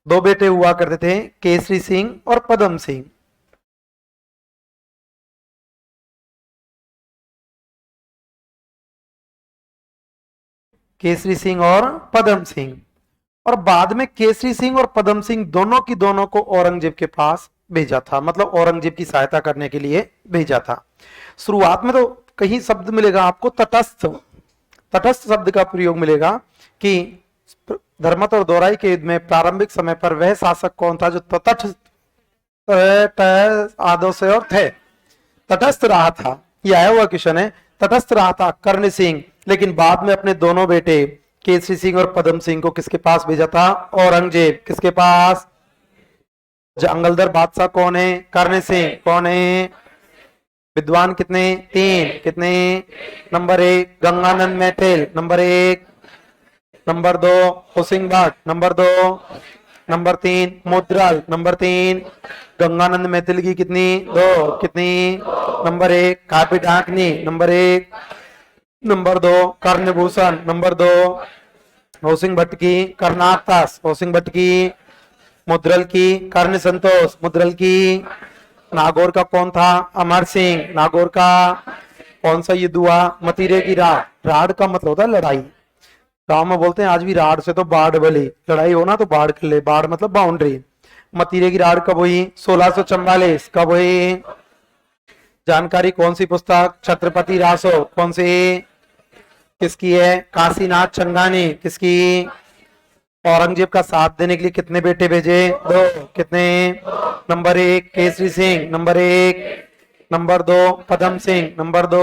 2 बेटे हुआ करते थे, केसरी सिंह और पदम सिंह। केसरी सिंह और पदम सिंह। और बाद में केसरी सिंह और पदम सिंह दोनों की दोनों को औरंगजेब के पास भेजा था, मतलब औरंगजेब की सहायता करने के लिए भेजा था। शुरुआत में तो कहीं शब्द मिलेगा आपको तटस्थ, तटस्थ शब्द का प्रयोग मिलेगा कि धर्मत और दोहराई के युद्ध में प्रारंभिक समय पर वह शासक कौन था जो तटस्थ आदो से और थे, तटस्थ रहा था, ये आया हुआ क्वेश्चन है। तटस्थ रहा था कर्ण सिंह, लेकिन बाद में अपने दोनों बेटे केसरी सिंह और पदम सिंह को किसके पास भेजा था? औरंगजेब। किसके पास? जंगलदर बादशाह कौन है? कर्ण सिंह। कौन है? विद्वान कितने? 3। कितने? Number 1 Gangananda Maithil, number 1। Number 2 Husing Bhatt, number 2। Number 3 Mudral, number 3। Gangananda Maithil की कितनी? 2। कितनी? Number 1 Kapi Dakini, number 1। Number 2 Karnabhushan, number 2। Husing Bhatt की कर्नाटक, हुसिंग भट्ट की। मुद्रल की कर्ण संतोष, मुद्रल की। नागौर का कौन था? अमर सिंह। नागौर का कौन सा युद्ध हुआ? मतीरे की राड। राड का मतलब होता है लड़ाई। गांव में बोलते हैं आज भी राड से तो बाढ़ बली, लड़ाई हो ना तो बाढ़ कर ले, बाढ़ मतलब बाउंड्री। मतीरे की राड कब हुई? 1644। कब हुई? जानकारी कौन सी पुस्तक? छत्रपति रासो। कौन सी? किसकी है? काशीनाथ चंगानी। किसकी? औरंगजेब का साथ देने के लिए कितने बेटे भेजे? 2। कितने? Number 1 Kesari Singh, number 1। Number 2 Padam Singh, number 2।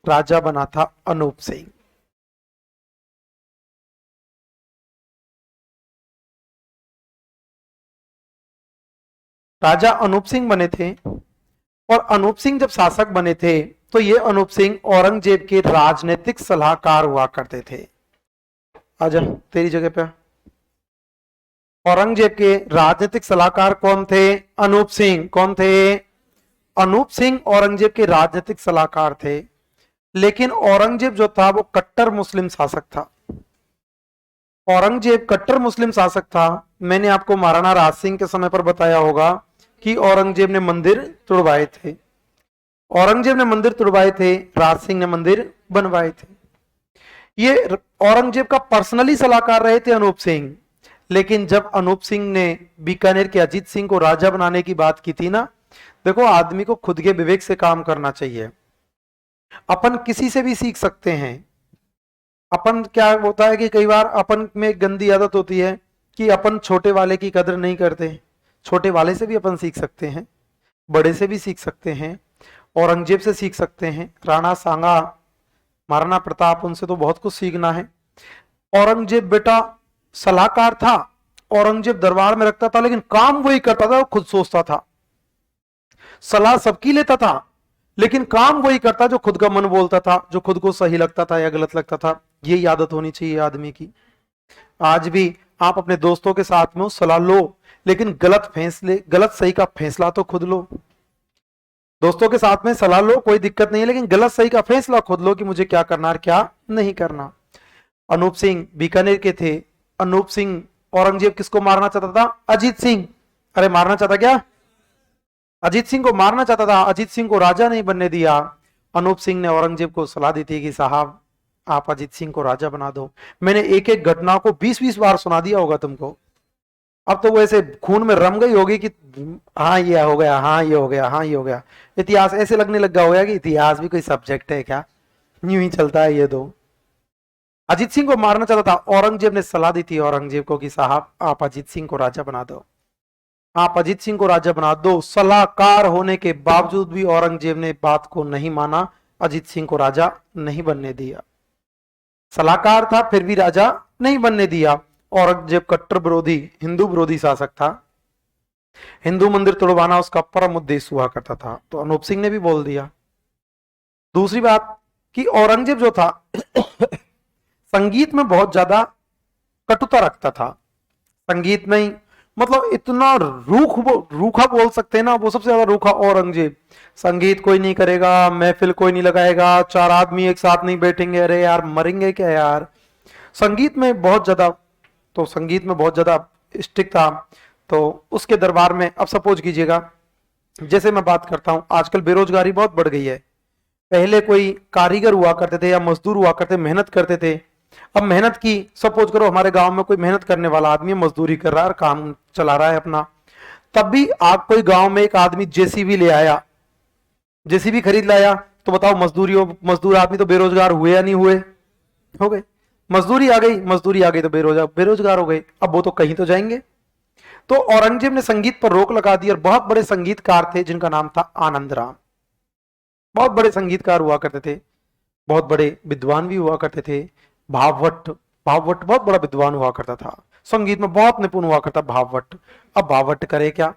राजा बना था अनूप सिंह। राजा अनूप सिंह बने थे, और अनूप सिंह जब शासक बने थे तो ये अनूप सिंह औरंगजेब के राजनीतिक सलाहकार हुआ करते थे। आजा तेरी जगह पे। औरंगजेब के राजनीतिक सलाहकार कौन थे? अनूप सिंह। कौन थे? अनूप सिंह औरंगजेब के राजनीतिक सलाहकार थे, लेकिन औरंगजेब जो था वो कट्टर मुस्लिम शासक था। औरंगजेब कट्टर मुस्लिम शासक था। मैंने आपको महाराणा राज सिंह के समय पर बताया होगा कि औरंगजेब ने मंदिर तुड़वाए थे। औरंगजेब ने मंदिर तुड़वाए थे, राज सिंह ने मंदिर बनवाए थे। ये औरंगजेब का पर्सनली सलाहकार रहे थे अनूप सिंह। लेकिन जब अनूप सिंह ने बीकानेर के अजीत सिंह को राजा बनाने की बात की थी ना, देखो आदमी को खुद के विवेक से काम करना चाहिए। अपन किसी से भी सीख सकते हैं। अपन क्या होता है कि कई बार अपन में गंदी आदत होती है कि अपन छोटे वाले की कदर नहीं करते। छोटे वाले से भी अपन सीख सकते हैं, बड़े से भी सीख सकते हैं, औरंगजेब से सीख सकते हैं, राणा सांगा, महाराणा प्रताप, उनसे तो बहुत कुछ सीखना है। औरंगजेब बेटा सलाहकार था, औरंगजेब दरबार में रखता था, लेकिन काम वही करता था, वो खुद सोचता था। सलाह सबकी लेता था, लेकिन काम वही करता जो खुद का मन बोलता था, जो खुद को सही लगता था या गलत लगता था। यही आदत होनी चाहिए आदमी की। आज भी आप अपने दोस्तों के साथ में सलाह लो, लेकिन गलत सही का फैसला तो खुद लो। दोस्तों के साथ में सलाह लो, कोई दिक्कत नहीं है, लेकिन गलत सही का फैसला खुद लो कि मुझे क्या करना है क्या नहीं करना। अनूप सिंह बीकानेर के थे। अनूप सिंह, औरंगजेब किसको मारना चाहता था? अजीत सिंह। अरे मारना चाहता क्या? अजीत सिंह को मारना चाहता था। अजीत सिंह को राजा नहीं बनने दिया। अनूप सिंह ने औरंगजेब को सलाह दी थी कि साहब आप अजीत सिंह को राजा बना दो। मैंने एक एक घटना को 20-20 बार सुना दिया होगा तुमको। अब तो वो ऐसे खून में रम गई होगी कि हाँ ये हो गया, हाँ ये हो गया, हाँ ये हो गया। इतिहास ऐसे लगने लग गया होगा कि इतिहास भी कोई सब्जेक्ट है क्या, यूं ही चलता है ये दो। अजीत सिंह को मारना चाहता था। औरंगजेब ने सलाह दी थी औरंगजेब को कि साहब आप अजीत सिंह को राजा बना दो, आप अजीत सिंह को राजा बना दो। सलाहकार होने के बावजूद भी औरंगजेब ने बात को नहीं माना, अजीत सिंह को राजा नहीं बनने दिया। सलाहकार था फिर भी राजा नहीं बनने दिया। औरंगजेब कट्टर विरोधी, हिंदू विरोधी शासक था। हिंदू मंदिर तोड़वाना उसका परम उद्देश्य हुआ करता था, तो अनूप सिंह ने भी बोल दिया। दूसरी बात कि औरंगजेब जो था संगीत में बहुत ज्यादा कटुता रखता था। संगीत में ही मतलब इतना रूखा बोल सकते हैं ना, वो सबसे ज्यादा रूखा औरंगजेब। संगीत कोई नहीं करेगा, महफिल कोई नहीं लगाएगा, 4 आदमी एक साथ नहीं बैठेंगे, अरे यार मरेंगे क्या यार। संगीत में बहुत ज्यादा, तो संगीत में बहुत ज्यादा स्टिक था। तो उसके दरबार में अब सपोज कीजिएगा, जैसे मैं बात करता हूं आजकल बेरोजगारी बहुत बढ़ गई है। पहले कोई कारीगर हुआ करते थे या मजदूर हुआ करते, मेहनत करते थे। अब मेहनत की, सपोज करो हमारे गांव में कोई मेहनत करने वाला आदमी मजदूरी कर रहा है और काम चला रहा है अपना, तब भी आप कोई गांव में एक आदमी जेसीबी ले आया, जेसीबी खरीद लाया, तो बताओ मजदूर आदमी तो बेरोजगार हुए या नहीं हुए? हो गए। मजदूरी आ गई, मजदूरी आ गई तो बेरोजगार हो गए। अब वो तो कहीं तो जाएंगे। तो औरंगजेब ने संगीत पर रोक लगा दी और बहुत बड़े संगीतकार थे जिनका नाम था आनंद राम। बहुत बड़े संगीतकार हुआ करते थे, बहुत बड़े विद्वान भी हुआ करते थे। भावभट्ट, भावभट्ट बहुत बड़ा विद्वान हुआ करता था, संगीत में बहुत निपुण हुआ करता भावभट्ट। अब भावभट्ट करे क्या,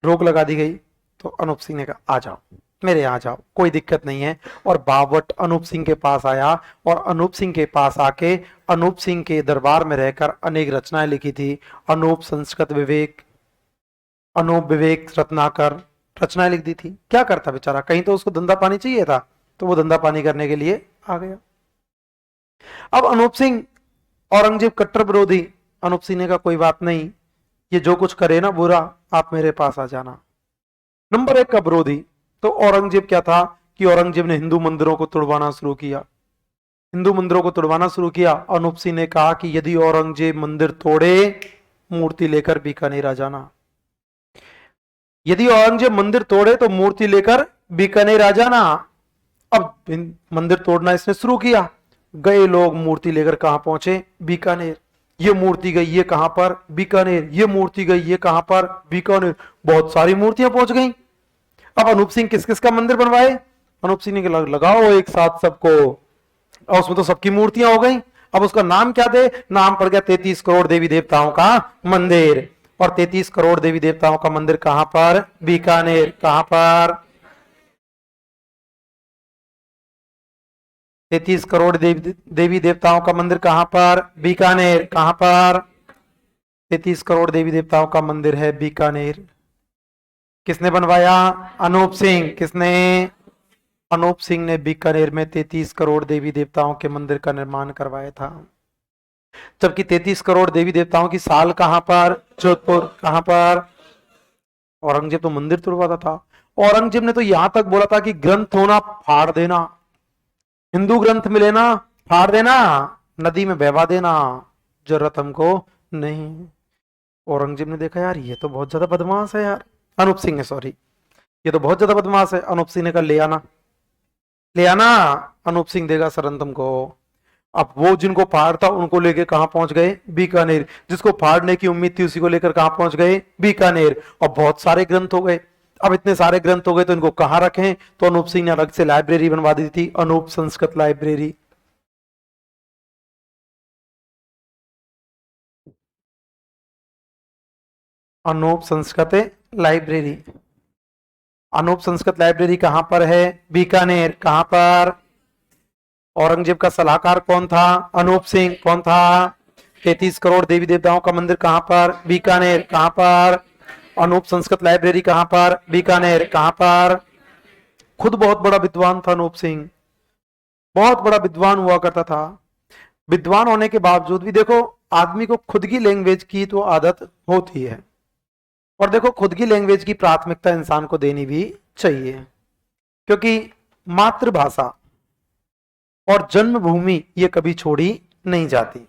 रोक लगा दी गई, तो अनूप सिंह ने कहा आ जाओ मेरे यहाँ जाओ, कोई दिक्कत नहीं है। और भावभट्ट अनूप सिंह के पास आया, और अनूप सिंह के पास आके अनूप सिंह के दरबार में रहकर अनेक रचनाएं लिखी थी। अनूप संस्कृत विवेक, अनूप विवेक रत्नाकर, रचनाएं लिख दी थी। क्या करता बेचारा, कहीं तो उसको धंधा पानी चाहिए था, तो वो धंधा पानी करने के लिए आ गया। अब अनूप सिंह औरंगजेब कट्टर विरोधी, अनूप सिंह ने कहा कोई बात नहीं, ये जो कुछ करे ना बुरा, आप मेरे पास आ जाना। नंबर एक का विरोधी तो औरंगजेब क्या था कि औरंगजेब ने हिंदू मंदिरों को तोड़वाना शुरू किया, हिंदू मंदिरों को तोड़वाना शुरू किया। अनूप सिंह ने कहा कि यदि औरंगजेब मंदिर तोड़े, मूर्ति लेकर बीकानेर आ जाना। यदि औरंगजेब मंदिर तोड़े तो मूर्ति लेकर बीकानेर आ जाना। अब मंदिर तोड़ना इसने शुरू किया, गए लोग मूर्ति लेकर कहां पहुंचे, बीकानेर। ये मूर्ति गई ये कहां पर, बीकानेर। ये मूर्ति गई ये कहां पर, बीकानेर। बहुत सारी मूर्तियां पहुंच गई। अब अनूप सिंह किस किस का मंदिर बनवाए, अनूप सिंह ने लगाओ एक साथ सबको, और उसमें तो सबकी मूर्तियां हो गई। अब उसका नाम क्या दे, नाम पड़ गया 33 करोड़ देवी देवताओं का मंदिर। और 33 करोड़ देवी देवताओं का मंदिर कहां पर, बीकानेर। कहां पर, 33 करोड़ देवी देवताओं का मंदिर कहां पर, बीकानेर। कहां पर, 33 करोड़ देवी देवताओं का मंदिर है बीकानेर। किसने बनवाया, अनूप सिंह। किसने, अनूप सिंह ने बीकानेर में 33 करोड़ देवी देवताओं के मंदिर का निर्माण करवाया था। जबकि 33 करोड़ देवी देवताओं की साल कहां पर, जोधपुर। कहां पर, औरंगजेब तो मंदिर तोड़वाता था। औरंगजेब ने तो यहां तक बोला था कि ग्रंथ होना फाड़ देना, हिंदू ग्रंथ मिले ना फाड़ देना, नदी में बहवा देना, जरूरत हमको नहीं। औरंगजेब ने देखा यार ये तो बहुत ज्यादा बदमाश है यार, अनूप सिंह ने, सॉरी, ये तो बहुत ज्यादा बदमाश है। अनूप सिंह ने कहा ले आना, ले आना, अनूप सिंह देगा शरण तुमको। अब वो जिनको फाड़ था उनको लेके कहां पहुंच गए, बीकानेर। जिसको फाड़ने की उम्मीद थी उसी को लेकर कहां पहुंच गए, बीकानेर। और बहुत सारे ग्रंथ हो गए। अब इतने सारे ग्रंथ हो गए तो इनको कहां रखें, तो अनूप सिंह ने अलग से लाइब्रेरी बनवा दी थी, Anoop Sanskrit library. Anoop Sanskrit library, Anoop Sanskrit library कहां पर है, बीकानेर। कहां पर, औरंगजेब का सलाहकार कौन था, अनूप सिंह। कौन था, 33 करोड़ देवी देवताओं का मंदिर कहां पर, बीकानेर। कहां पर, अनूप संस्कृत लाइब्रेरी कहां पर, बीकानेर। कहां पर। खुद बहुत बड़ा विद्वान था अनूप सिंह, बहुत बड़ा विद्वान हुआ करता था। विद्वान होने के बावजूद भी देखो, आदमी को खुद की लैंग्वेज की तो आदत होती है, और देखो खुद की लैंग्वेज की प्राथमिकता इंसान को देनी भी चाहिए, क्योंकि मातृभाषा और जन्मभूमि ये कभी छोड़ी नहीं जाती,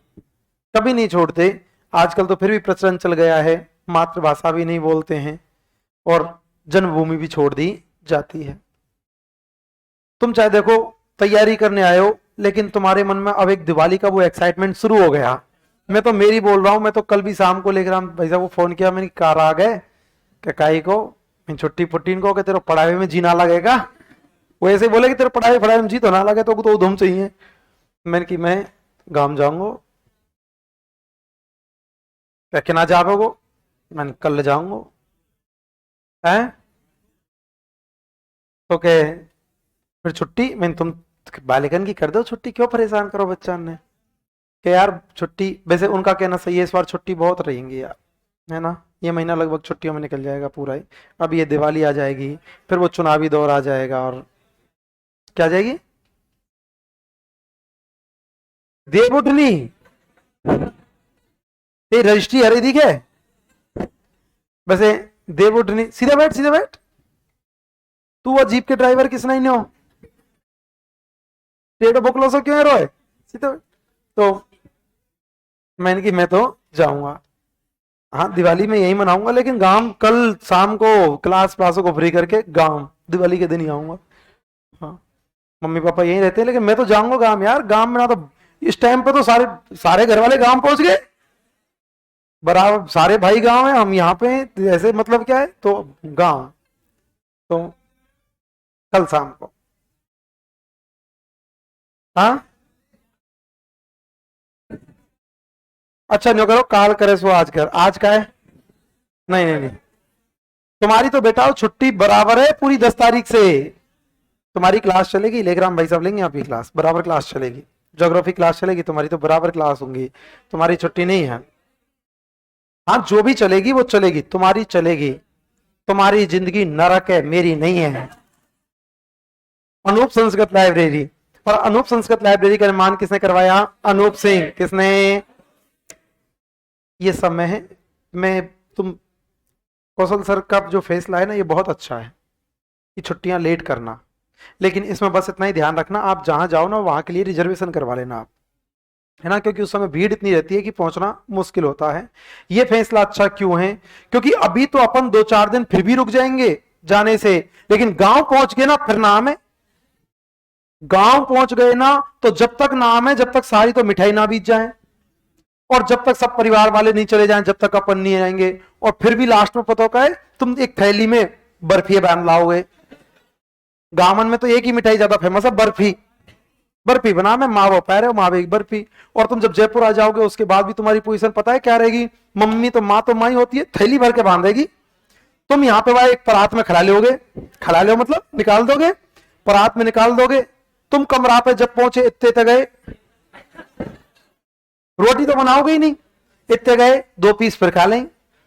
कभी नहीं छोड़ते। आजकल तो फिर भी प्रचलन चल गया है, मातृभाषा भी नहीं बोलते हैं और जन्मभूमि भी छोड़ दी जाती है। तुम चाहे देखो तैयारी करने आए हो, लेकिन तुम्हारे मन में अब एक दिवाली का वो एक्साइटमेंट शुरू हो गया। मैं तो मेरी बोल रहा हूं, मैं तो कल भी शाम को लेकर भाई साहब को फोन किया, मैंने कार आ गए काई को, छुट्टी पुट्टी को तेरे पढ़ाई में जीना लगेगा। वो ऐसे बोले कि तेरे पढ़ाई पढ़ाई में जी तो ना लगे, तो धूम चाहिए। मैंने कि मैं गांव जाऊंगा, क्या ना जाओगे, मैंने कल जाऊंगा है, तो क्या फिर छुट्टी, मैंने तुम बालिकन की कर दो छुट्टी, क्यों परेशान करो बच्चा ने, कि यार छुट्टी, वैसे उनका कहना सही है, इस बार छुट्टी बहुत रहेंगी यार, है ना, ये महीना लगभग छुट्टियों में निकल जाएगा पूरा ही। अब ये दिवाली आ जाएगी, फिर वो चुनावी दौर आ जाएगा, और क्या आ जाएगी, देवउठनी, ये रजिस्ट्री हरी दिखे, वैसे देवउठनी, सीधा बैठ सीधा बैठ, तू वो जीप के ड्राइवर किस नहीं हो, टेढ़ो बोकलो सो क्यों है रोए, सीधा बैठ। तो मैंने कि मैं तो जाऊंगा, हाँ दिवाली में यही मनाऊंगा, लेकिन गांव कल शाम को क्लास क्लासों को फ्री करके गांव दिवाली के दिन ही आऊंगा। हाँ मम्मी पापा यहीं रहते हैं, लेकिन मैं तो जाऊंगा गांव यार, गांव में ना तो इस टाइम पे तो सारे सारे घर वाले गांव पहुंच गए, बराबर सारे भाई गांव है, हम यहाँ पे हैं, ऐसे मतलब क्या है, तो गांव तो कल शाम को हाँ, अच्छा न्यू करो, काल करे सो आज कर, आज का है। नहीं नहीं नहीं, तुम्हारी तो बेटा वो छुट्टी बराबर है पूरी 10 तारीख से। तुम्हारी क्लास चलेगी, लेग्राम भाई साहब लेंगे आपकी क्लास, बराबर क्लास चलेगी। ज्योग्राफी क्लास चलेगी तुम्हारी, तो बराबर क्लास होंगी। तुम्हारी छुट्टी नहीं है। हाँ, जो भी चलेगी वो चलेगी, तुम्हारी चलेगी। तुम्हारी जिंदगी नरक है, मेरी नहीं है। अनूप संस्कृत लाइब्रेरी, और अनूप संस्कृत लाइब्रेरी का निर्माण किसने करवाया? अनूप सिंह। किसने? ये समय है। मैं तुम कौशल सर का जो फैसला है ना, ये बहुत अच्छा है कि छुट्टियां लेट करना। लेकिन इसमें बस इतना ही ध्यान रखना, आप जहां जाओ ना वहां के लिए रिजर्वेशन करवा लेना आप, है ना, क्योंकि उस समय भीड़ इतनी रहती है कि पहुंचना मुश्किल होता है। ये फैसला अच्छा क्यों है? क्योंकि अभी तो अपन 2-4 दिन फिर भी रुक जाएंगे जाने से, लेकिन गांव पहुंच गए ना फिर नाम है। गांव पहुंच गए ना तो जब तक नाम है, जब तक सारी तो मिठाई ना बीत जाए, और जब तक सब परिवार वाले नहीं चले जाएं, जब तक अपन नहीं आएंगे। और फिर भी लास्ट में पता का है, तुम एक थैली में बर्फी बांध लाओगे। गामन में तो एक ही मिठाई ज्यादा फेमस है, बर्फी। बर्फी बना मैं माँ बाप रहे हो, माँ एक बर्फी। और तुम जब जयपुर आ जाओगे उसके बाद भी तुम्हारी पोजीशन पता है क्या रहेगी? मम्मी तो माँ ही होती है, थैली भर के बांधेगी। तुम यहाँ पे भाई एक परात में खड़ा लोगे, खड़ा लो मतलब निकाल दोगे, परात में निकाल दोगे। तुम कमरा पे जब पहुंचे इतने तक गए, रोटी तो बनाओगे ही नहीं। इतने गए 2 पीस फिर खा लें,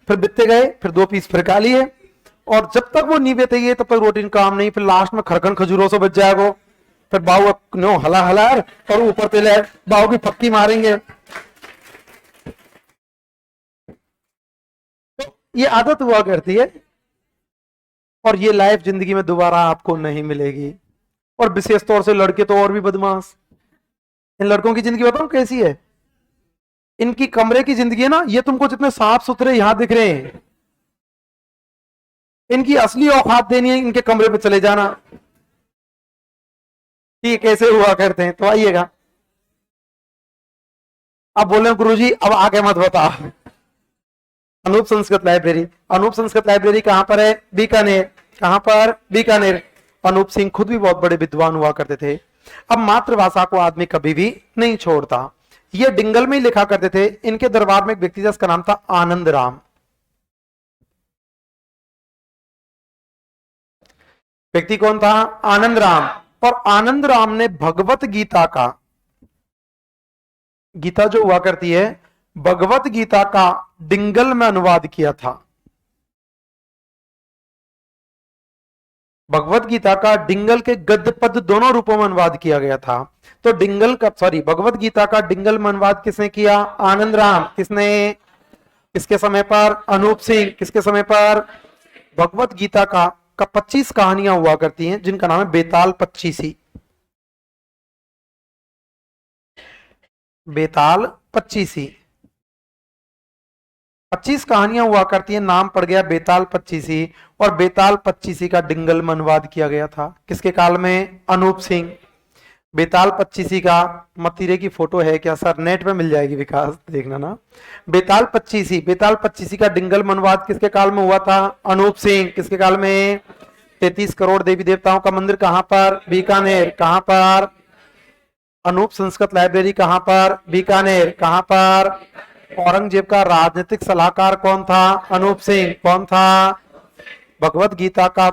फिर बित्ते गए फिर 2 पीस फिर खा लिए। और जब तक वो नहीं बेतेगी तब तक रोटी काम नहीं। फिर लास्ट में खरखन खजूरों से बच जाएगा। फिर बाऊ नो हला हला और ऊपर पे ले बाऊ की पक्की मारेंगे। तो ये आदत हुआ करती है, और ये लाइफ जिंदगी में दोबारा आपको नहीं मिलेगी। और विशेष तौर से लड़के तो और भी बदमाश। इन लड़कों की जिंदगी बताऊं कैसी है? इनकी कमरे की जिंदगी है ना, ये तुमको जितने साफ सुथरे यहां दिख रहे हैं, इनकी असली औकात देनी है इनके कमरे पे चले जाना कि कैसे हुआ करते हैं। तो आइएगा। अब बोले गुरुजी अब आगे मत बता। अनूप संस्कृत लाइब्रेरी, अनूप संस्कृत लाइब्रेरी कहां पर है? बीकानेर। कहां पर? बीकानेर। अनूप सिंह खुद भी बहुत बड़े विद्वान हुआ करते थे। अब मातृभाषा को आदमी कभी भी नहीं छोड़ता। ये डिंगल में ही लिखा करते थे। इनके दरबार में एक व्यक्ति था, इसका नाम था आनंद राम। व्यक्ति कौन था? आनंद राम। और आनंद राम ने भगवत गीता का, गीता जो हुआ करती है, भगवत गीता का डिंगल में अनुवाद किया था। भगवत गीता का डिंगल के गद्य पद दोनों रूपों में अनुवाद किया गया था। तो डिंगल का भगवत गीता का डिंगल में अनुवाद किसने किया? आनंद राम। किसने? किसके समय पर? अनूप सिंह। किसके समय पर? भगवत गीता का 25 कहानियां हुआ करती हैं जिनका नाम है बेताल 25। बेताल 25, 25 कहानियां हुआ करती हैं, नाम पड़ गया बेताल 25। और बेताल 25 का डिंगल में अनुवाद किया गया था किसके काल में? अनूप सिंह। बेताल 25 का मतीरे की फोटो है क्या सर? नेट पे मिल जाएगी, विकास देखना ना। बेताल 25 का डिंगल में अनुवाद किसके काल में हुआ था? अनूप सिंह। किसके काल में? 33 करोड़ देवी देवताओं का मंदिर कहां पर? बीकानेर। कहां पर? अनूप संस्कृत लाइब्रेरी कहां पर? बीकानेर। कहां पर? औरंगजेब का राजनीतिक सलाहकार कौन था? अनूप सिंह। कौन था? भगवत गीता का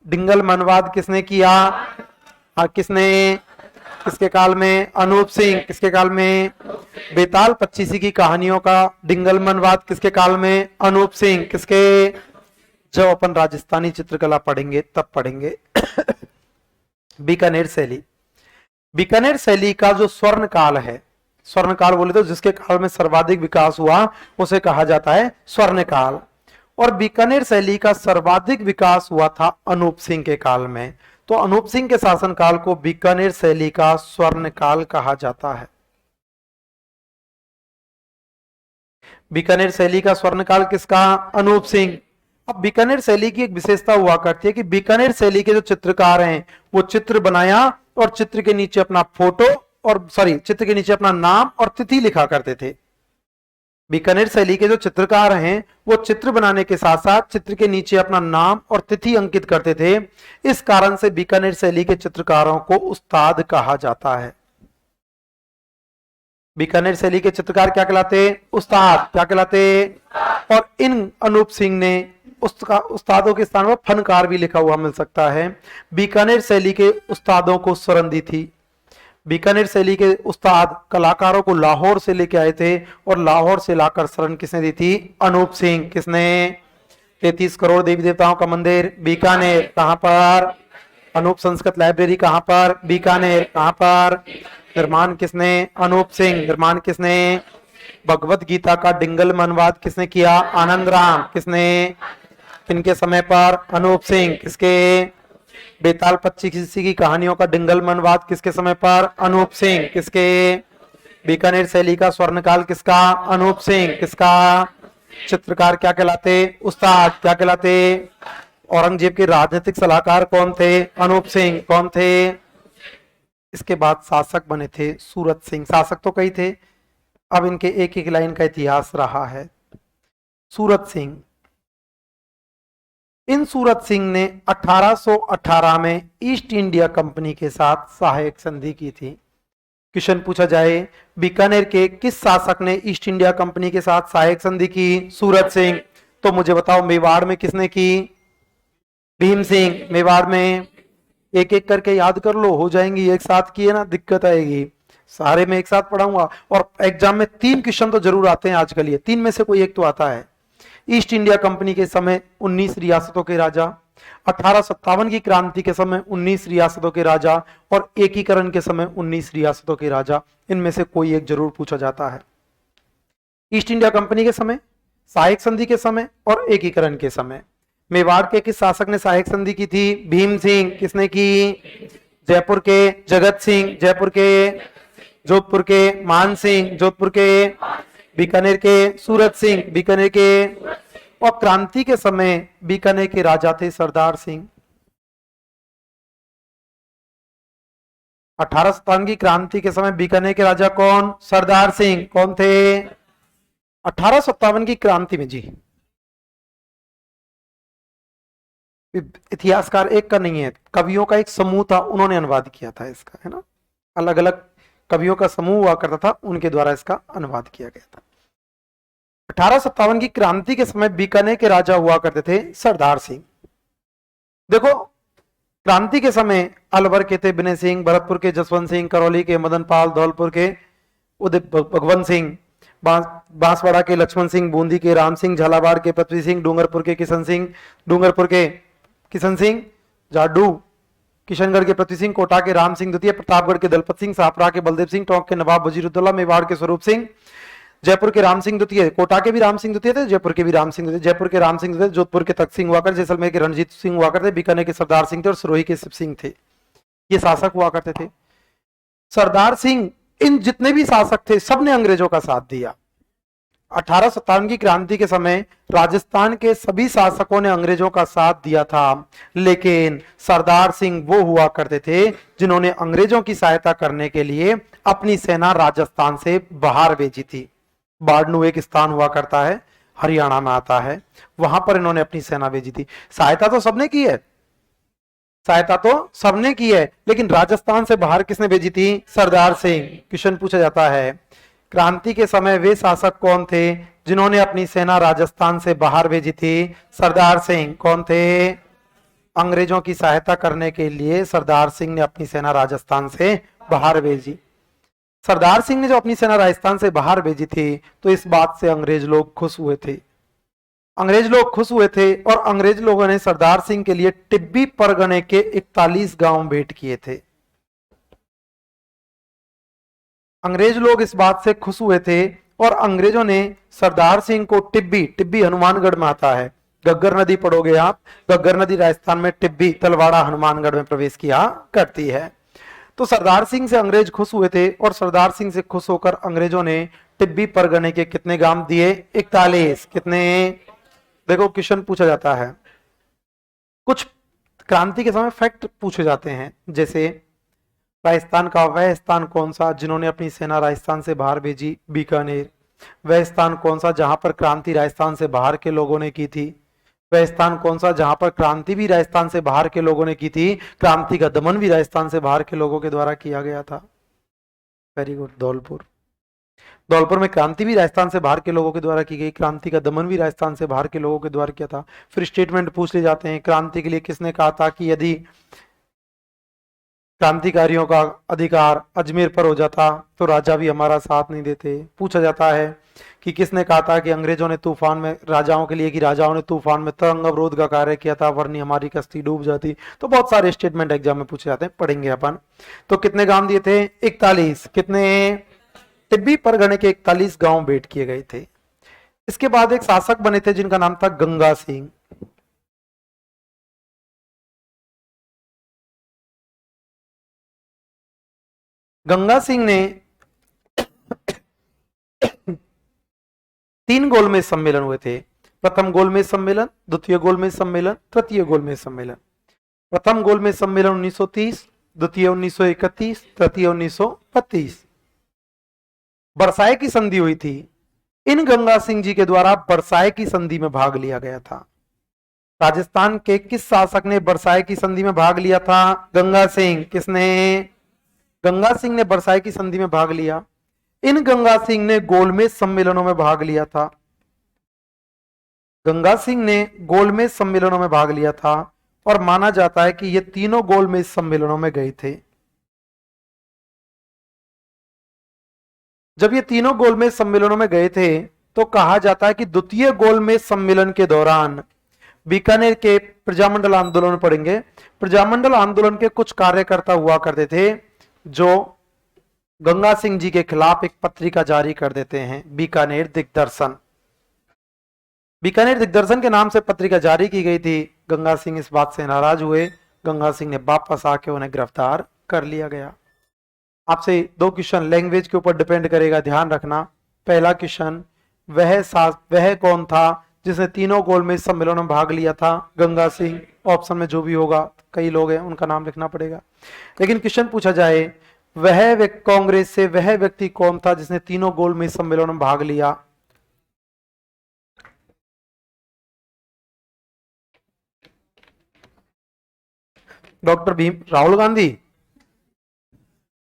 डिंगल में अनुवाद किसने किया? किसने? किसके काल में? अनूप सिंह। किसके काल में? बेताल 25 की कहानियों का डिंगल में अनुवाद किसके काल में? अनूप सिंह। किसके? जब अपन राजस्थानी चित्रकला पढ़ेंगे तब पढ़ेंगे। बीकानेर शैली, बीकानेर शैली का जो स्वर्ण काल है, स्वर्ण काल बोले तो जिसके काल में सर्वाधिक विकास हुआ उसे कहा जाता है स्वर्ण काल। और बीकानेर शैली का सर्वाधिक विकास हुआ था अनूप सिंह के काल में। तो अनूप सिंह के शासनकाल को बीकानेर शैली का स्वर्ण काल कहा जाता है। बीकानेर शैली का स्वर्ण काल किसका? अनूप सिंह। अब बीकानेर शैली की एक विशेषता हुआ करती है कि बीकानेर शैली के जो चित्रकार हैं वो चित्र बनाया और चित्र के नीचे अपना फोटो और चित्र के नीचे अपना नाम और तिथि लिखा करते थे। बीकानेर शैली के जो चित्रकार हैं वो चित्र बनाने के साथ साथ चित्र के नीचे अपना नाम और तिथि अंकित करते थे। इस कारण से बीकानेर शैली के चित्रकारों को उस्ताद कहा जाता है। बीकानेर शैली के चित्रकार क्या कहलाते? उस्ताद। क्या कहलाते? और इन अनूप सिंह ने उस्तादों के स्थान पर फनकार भी लिखा हुआ मिल सकता है। बीकानेर शैली के उस्तादों को शरण दी थी। बीकानेर शैली के उस्ताद कलाकारों को लाहौर से लेके आए थे और लाहौर से लाकर शरण किसने दी थी? अनूप सिंह। किसने? 33 करोड़ देवी देवताओं का मंदिर बीकानेर। कहां पर? अनूप संस्कृत लाइब्रेरी कहां पर? बीकानेर। कहां पर? निर्माण किसने? अनूप सिंह। निर्माण किसने? भगवत गीता का डिंगल में अनुवाद किसने किया? आनंद राम। किसने? किनके समय पर? अनूप सिंह। किसके? बेताल पक्षी की कहानियों का डिंगल में अनुवाद किसके समय पर? अनूप सिंह। किसके? बीकानेर शैली का स्वर्णकाल किसका? अनूप सिंह। किसका? चित्रकार क्या कहलाते? उस्ताद। क्या कहलाते? औरंगजेब के राजनीतिक सलाहकार कौन थे? अनूप सिंह। कौन थे? इसके बाद शासक बने थे सूरत सिंह। शासक तो कई थे, अब इनके एक एक लाइन का इतिहास रहा है। सूरत सिंह, इन सूरत सिंह ने 1818 में ईस्ट इंडिया कंपनी के साथ सहायक संधि की थी। क्वेश्चन पूछा जाए बीकानेर के किस शासक ने ईस्ट इंडिया कंपनी के साथ सहायक संधि की? सूरत सिंह। तो मुझे बताओ मेवाड़ में किसने की? भीम सिंह। मेवाड़ में एक एक करके याद कर लो, हो जाएंगी एक साथ किए ना दिक्कत आएगी। सारे में एक साथ पढ़ाऊंगा और एग्जाम में 3 क्वेश्चन तो जरूर आते हैं आजकल, ये 3 में से कोई एक तो आता है। ईस्ट इंडिया कंपनी के समय 19 रियासतों के राजा, 1857 की क्रांति के समय 19 रियासतों के राजा और एकीकरण के समय 19 रियासतों के राजा, इनमें से कोई एक जरूर पूछा जाता है। ईस्ट इंडिया कंपनी के समय, सहायक संधि के समय और एकीकरण के समय। मेवाड़ के किस शासक ने सहायक संधि की थी? भीम सिंह। किसने की? जयपुर के जगत सिंह। जयपुर के, जोधपुर के मान सिंह। जोधपुर के, बीकानेर के सूरत सिंह। बीकानेर के, और क्रांति के समय बीकानेर के राजा थे सरदार सिंह। 1857 की क्रांति के समय बीकानेर के राजा कौन? सरदार सिंह। कौन थे? 1857 की क्रांति में जी। इतिहासकार एक का नहीं है, कवियों का एक समूह था, उन्होंने अनुवाद किया था इसका, है ना। अलग अलग कवियों का समूह हुआ करता था, उनके द्वारा इसका अनुवाद किया गया था। 1857 की क्रांति के समय बीकानेर के राजा हुआ करते थे सरदार सिंह। देखो क्रांति के समय अलवर के थे विनय सिंह, भरतपुर के जसवंत सिंह, करौली के मदन पाल, धौलपुर के उदय भगवंत सिंह, बांसवाड़ा के लक्ष्मण सिंह, बूंदी के राम सिंह, झालावाड़ के पृथ्वी सिंह, डूंगरपुर के किशन सिंह, डूंगरपुर के किशन सिंह, जाडू, किशनगढ़ के पृथ्वी सिंह, कोटा के राम सिंह द्वितीय, प्रतापगढ़ के दलपत सिंह, सापरा के बलदेव सिंह, टोंक के नवाब वजीरुद्दौला, मेवाड़ के स्वरूप सिंह, जयपुर के राम सिंह द्वितीय, कोटा के भी राम सिंह द्वितीय थे, जयपुर के भी राम सिंह द्वितीय, जयपुर के राम सिंह द्वितीय, जोधपुर के तख्त सिंह हुआ करते, जैसलमेर के रणजीत सिंह हुआ करते, बीकानेर के सरदार सिंह थे और सिरोही के शिव सिंह थे। ये शासक हुआ करते थे। सरदार सिंह, इन जितने भी शासक थे सबने अंग्रेजों का साथ दिया। 1857 की क्रांति के समय राजस्थान के सभी शासकों ने अंग्रेजों का साथ दिया था, लेकिन सरदार सिंह वो हुआ करते थे जिन्होंने अंग्रेजों की सहायता करने के लिए अपनी सेना राजस्थान से बाहर भेजी थी। बाड़नू एक स्थान हुआ करता है, हरियाणा में आता है, वहां पर इन्होंने अपनी सेना भेजी थी। सहायता तो सबने की है, सहायता तो सबने की है, लेकिन राजस्थान से बाहर किसने भेजी थी? सरदार सिंह। क्वेश्चन पूछा जाता है क्रांति के समय वे शासक कौन थे जिन्होंने अपनी सेना राजस्थान से बाहर भेजी थी? सरदार सिंह। कौन थे? अंग्रेजों की सहायता करने के लिए सरदार सिंह ने अपनी सेना राजस्थान से बाहर भेजी। सरदार सिंह ने जो अपनी सेना राजस्थान से बाहर भेजी थी तो इस बात से अंग्रेज लोग खुश हुए थे। अंग्रेज लोग खुश हुए थे और अंग्रेज लोगों ने सरदार सिंह के लिए टिब्बी परगने के 41 गांव भेंट किए थे। अंग्रेज लोग इस बात से खुश हुए थे और अंग्रेजों ने सरदार सिंह को टिब्बी हनुमानगढ़ में आता है, घग्गर नदी पढ़ोगे आप, घग्गर नदी राजस्थान में टिब्बी तलवाड़ा हनुमानगढ़ में प्रवेश किया करती है। तो सरदार सिंह से अंग्रेज खुश हुए थे और सरदार सिंह से खुश होकर अंग्रेजों ने टिब्बी परगने के कितने गांव दिए? 41। कितने? देखो क्वेश्चन पूछा जाता है, कुछ क्रांति के समय फैक्ट पूछे जाते हैं, जैसे राजस्थान का वह स्थान कौन सा जिन्होंने अपनी सेना राजस्थान से बाहर भेजी? बीकानेर। वह स्थान कौन सा जहां पर क्रांति राजस्थान से बाहर के लोगों ने की थी? वह स्थान कौन सा जहां पर क्रांति भी राजस्थान से बाहर के लोगों ने की थी, क्रांति का दमन भी राजस्थान से बाहर के लोगों के द्वारा किया गया था? Very good, Dholpur. धौलपुर में क्रांति भी राजस्थान से बाहर के लोगों के द्वारा की गई, क्रांति का दमन भी राजस्थान से बाहर के लोगों के द्वारा किया था। फिर स्टेटमेंट पूछ ले जाते हैं, क्रांति के लिए किसने कहा था कि यदि क्रांतिकारियों का अधिकार अजमेर पर हो जाता तो राजा भी हमारा साथ नहीं देते। पूछा जाता है कि किसने कहा था कि अंग्रेजों ने तूफान में राजाओं के लिए कि राजाओं ने तूफान में तरंग अवरोध का कार्य किया था वरनी हमारी कश्ती डूब जाती। तो बहुत सारे स्टेटमेंट एग्जाम में पूछे जाते हैं, पढ़ेंगे अपन। तो कितने गांव दिए थे? 41। कितने? टिब्बी परगने के 41 गांव भेंट किए गए थे। इसके बाद एक शासक बने थे जिनका नाम था गंगा सिंह। गंगा सिंह ने 3 गोलमेज सम्मेलन हुए थे। प्रथम गोलमेज सम्मेलन, द्वितीय गोलमेज सम्मेलन, तृतीय गोलमेज सम्मेलन। प्रथम गोलमेज सम्मेलन 1930, द्वितीय 1931, तृतीय 1932। बरसाए की संधि हुई थी। इन गंगा सिंह जी के द्वारा बरसाए की संधि में भाग लिया गया था। राजस्थान के किस शासक ने बरसाए की संधि में भाग लिया था? गंगा सिंह। किसने? गंगा सिंह ने बरसाए की संधि में भाग लिया। इन गंगा सिंह ने गोलमेज सम्मेलनों में भाग लिया था। गंगा सिंह ने गोलमेज सम्मेलनों में भाग लिया था और माना जाता है कि ये तीनों गोलमेज सम्मेलनों में गए थे। जब ये तीनों गोलमेज सम्मेलनों में गए थे तो कहा जाता है कि द्वितीय गोलमेज सम्मेलन के दौरान बीकानेर के प्रजामंडल आंदोलन पढ़ेंगे। प्रजामंडल आंदोलन के कुछ कार्यकर्ता हुआ करते थे जो गंगा सिंह जी के खिलाफ एक पत्रिका जारी कर देते हैं, बीकानेर दिग्दर्शन। बीकानेर दिग्दर्शन के नाम से पत्रिका जारी की गई थी। गंगा सिंह इस बात से नाराज हुए। गंगा सिंह ने वापस आके उन्हें गिरफ्तार कर लिया गया। आपसे 2 क्वेश्चन लैंग्वेज के ऊपर डिपेंड करेगा, ध्यान रखना। पहला क्वेश्चन, वह कौन था जिसने तीनों गोलमेज सम्मेलनों में भाग लिया था? गंगा सिंह। ऑप्शन में जो भी होगा, कई लोग हैं उनका नाम लिखना पड़ेगा। लेकिन क्वेश्चन पूछा जाए वह कांग्रेस से वह व्यक्ति कौन था जिसने तीनों गोलमेज सम्मेलनों में भाग लिया? राहुल गांधी,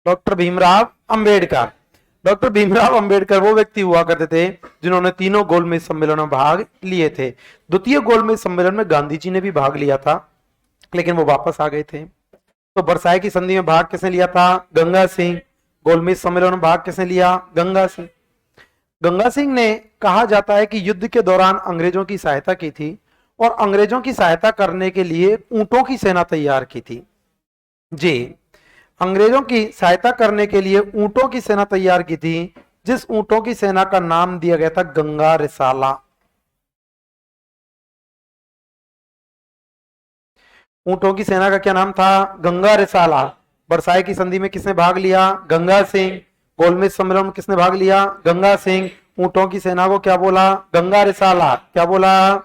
डॉक्टर भीमराव अंबेडकर। डॉक्टर भीमराव अंबेडकर वो व्यक्ति हुआ करते थे जिन्होंने तीनों गोलमेज सम्मेलनों में भाग लिए थे। द्वितीय गोलमेज सम्मेलन में गांधी जी ने भी भाग लिया था लेकिन वो वापस आ गए थे। तो बरसाए की संधि में भाग किसने लिया था? गंगा सिंह। गोलमेज सम्मेलन में भाग किसने लिया? गंगा सिंह। गंगा सिंह ने कहा जाता है कि युद्ध के दौरान अंग्रेजों की सहायता की थी और अंग्रेजों की सहायता करने के लिए ऊंटों की सेना तैयार की थी। जी, अंग्रेजों की सहायता करने के लिए ऊंटों की सेना तैयार की थी, जिस ऊंटों की सेना का नाम दिया गया था गंगा रिसाला। ऊंटों की सेना का क्या नाम था? गंगा रिसाला। बरसाए की संधि में किसने भाग लिया? गंगा सिंह। गोलमेज सम्मेलन में किसने भाग लिया? गंगा सिंह। ऊंटों की सेना को क्या बोला? गंगा रिसाला। क्या बोला?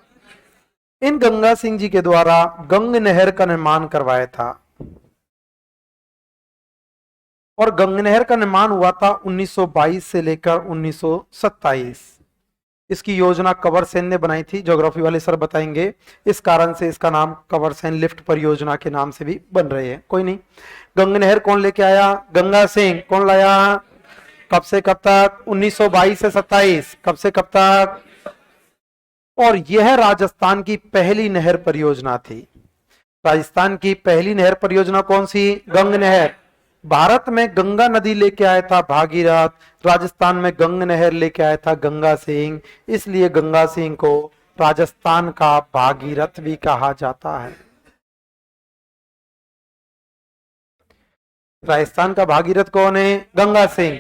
इन गंगा सिंह जी के द्वारा गंग नहर का निर्माण करवाया था और गंग नहर का निर्माण हुआ था 1922 से लेकर 1927। इसकी योजना कंवर सेन ने बनाई थी, ज्योग्राफी वाले सर बताएंगे। इस कारण से इसका नाम कंवर सेन लिफ्ट परियोजना के नाम से भी बन रहे हैं। कोई नहीं, गंग नहर कौन लेके आया? गंगा सिंह। कौन लाया? कब से कब तक? 1922 से 27। कब से कब तक? और यह राजस्थान की पहली नहर परियोजना थी। राजस्थान की पहली नहर परियोजना कौन सी? गंग नहर। भारत में गंगा नदी लेके आया था भागीरथ, राजस्थान में गंग नहर लेके आया था गंगा सिंह। इसलिए गंगा सिंह को राजस्थान का भागीरथ भी कहा जाता है। राजस्थान का भागीरथ कौन है? गंगा सिंह।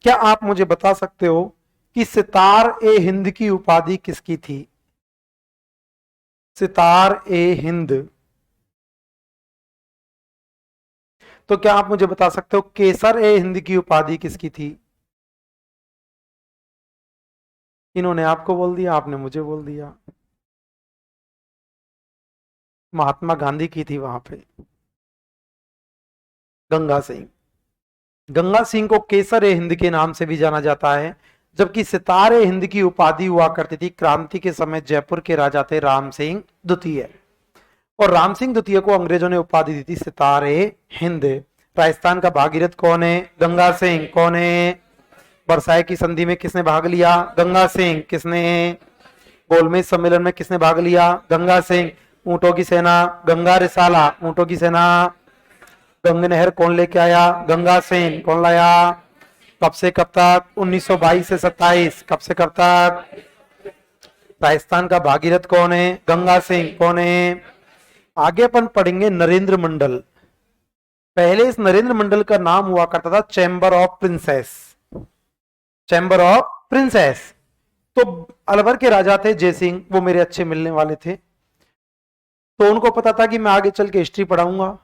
क्या आप मुझे बता सकते हो कि सितार ए हिंद की उपाधि किसकी थी? सितार ए हिंद। तो क्या आप मुझे बता सकते हो केसर ए हिंद की उपाधि किसकी थी? इन्होंने आपको बोल दिया, आपने मुझे बोल दिया। महात्मा गांधी की थी वहां पे। गंगा सिंह। गंगा सिंह को केसर ए हिंद के नाम से भी जाना जाता है, जबकि सितार ए हिंद की उपाधि हुआ करती थी क्रांति के समय जयपुर के राजा थे राम सिंह द्वितीय, और राम सिंह द्वितीय को अंग्रेजों ने उपाधि दी थी सितार ए हिंद। राजस्थान का भागीरथ कौन है? गंगा सिंह। कौन है? बरसाए की संधि में किसने भाग लिया? गंगा सिंह। किसने? गोलमेज सम्मेलन में किसने भाग लिया? गंगा सिंह। ऊंटों की सेना गंगा रिसाला, ऊंटों की सेना गंग नहर कौन लेके आया? गंगा सिंह। कौन लाया? कब से कब तक? 1922 से 27। कब से कब तक? राजस्थान का भागीरथ कौन है? गंगा सिंह। कौन है? आगे अपन पढ़ेंगे नरेंद्र मंडल। पहले इस नरेंद्र मंडल का नाम हुआ करता था chamber of princess. Chamber of princess. तो अलवर के राजा थे जयसिंह, वो मेरे अच्छे मिलने वाले थे। तो उनको पता था कि मैं आगे चल के हिस्ट्री पढ़ाऊंगा,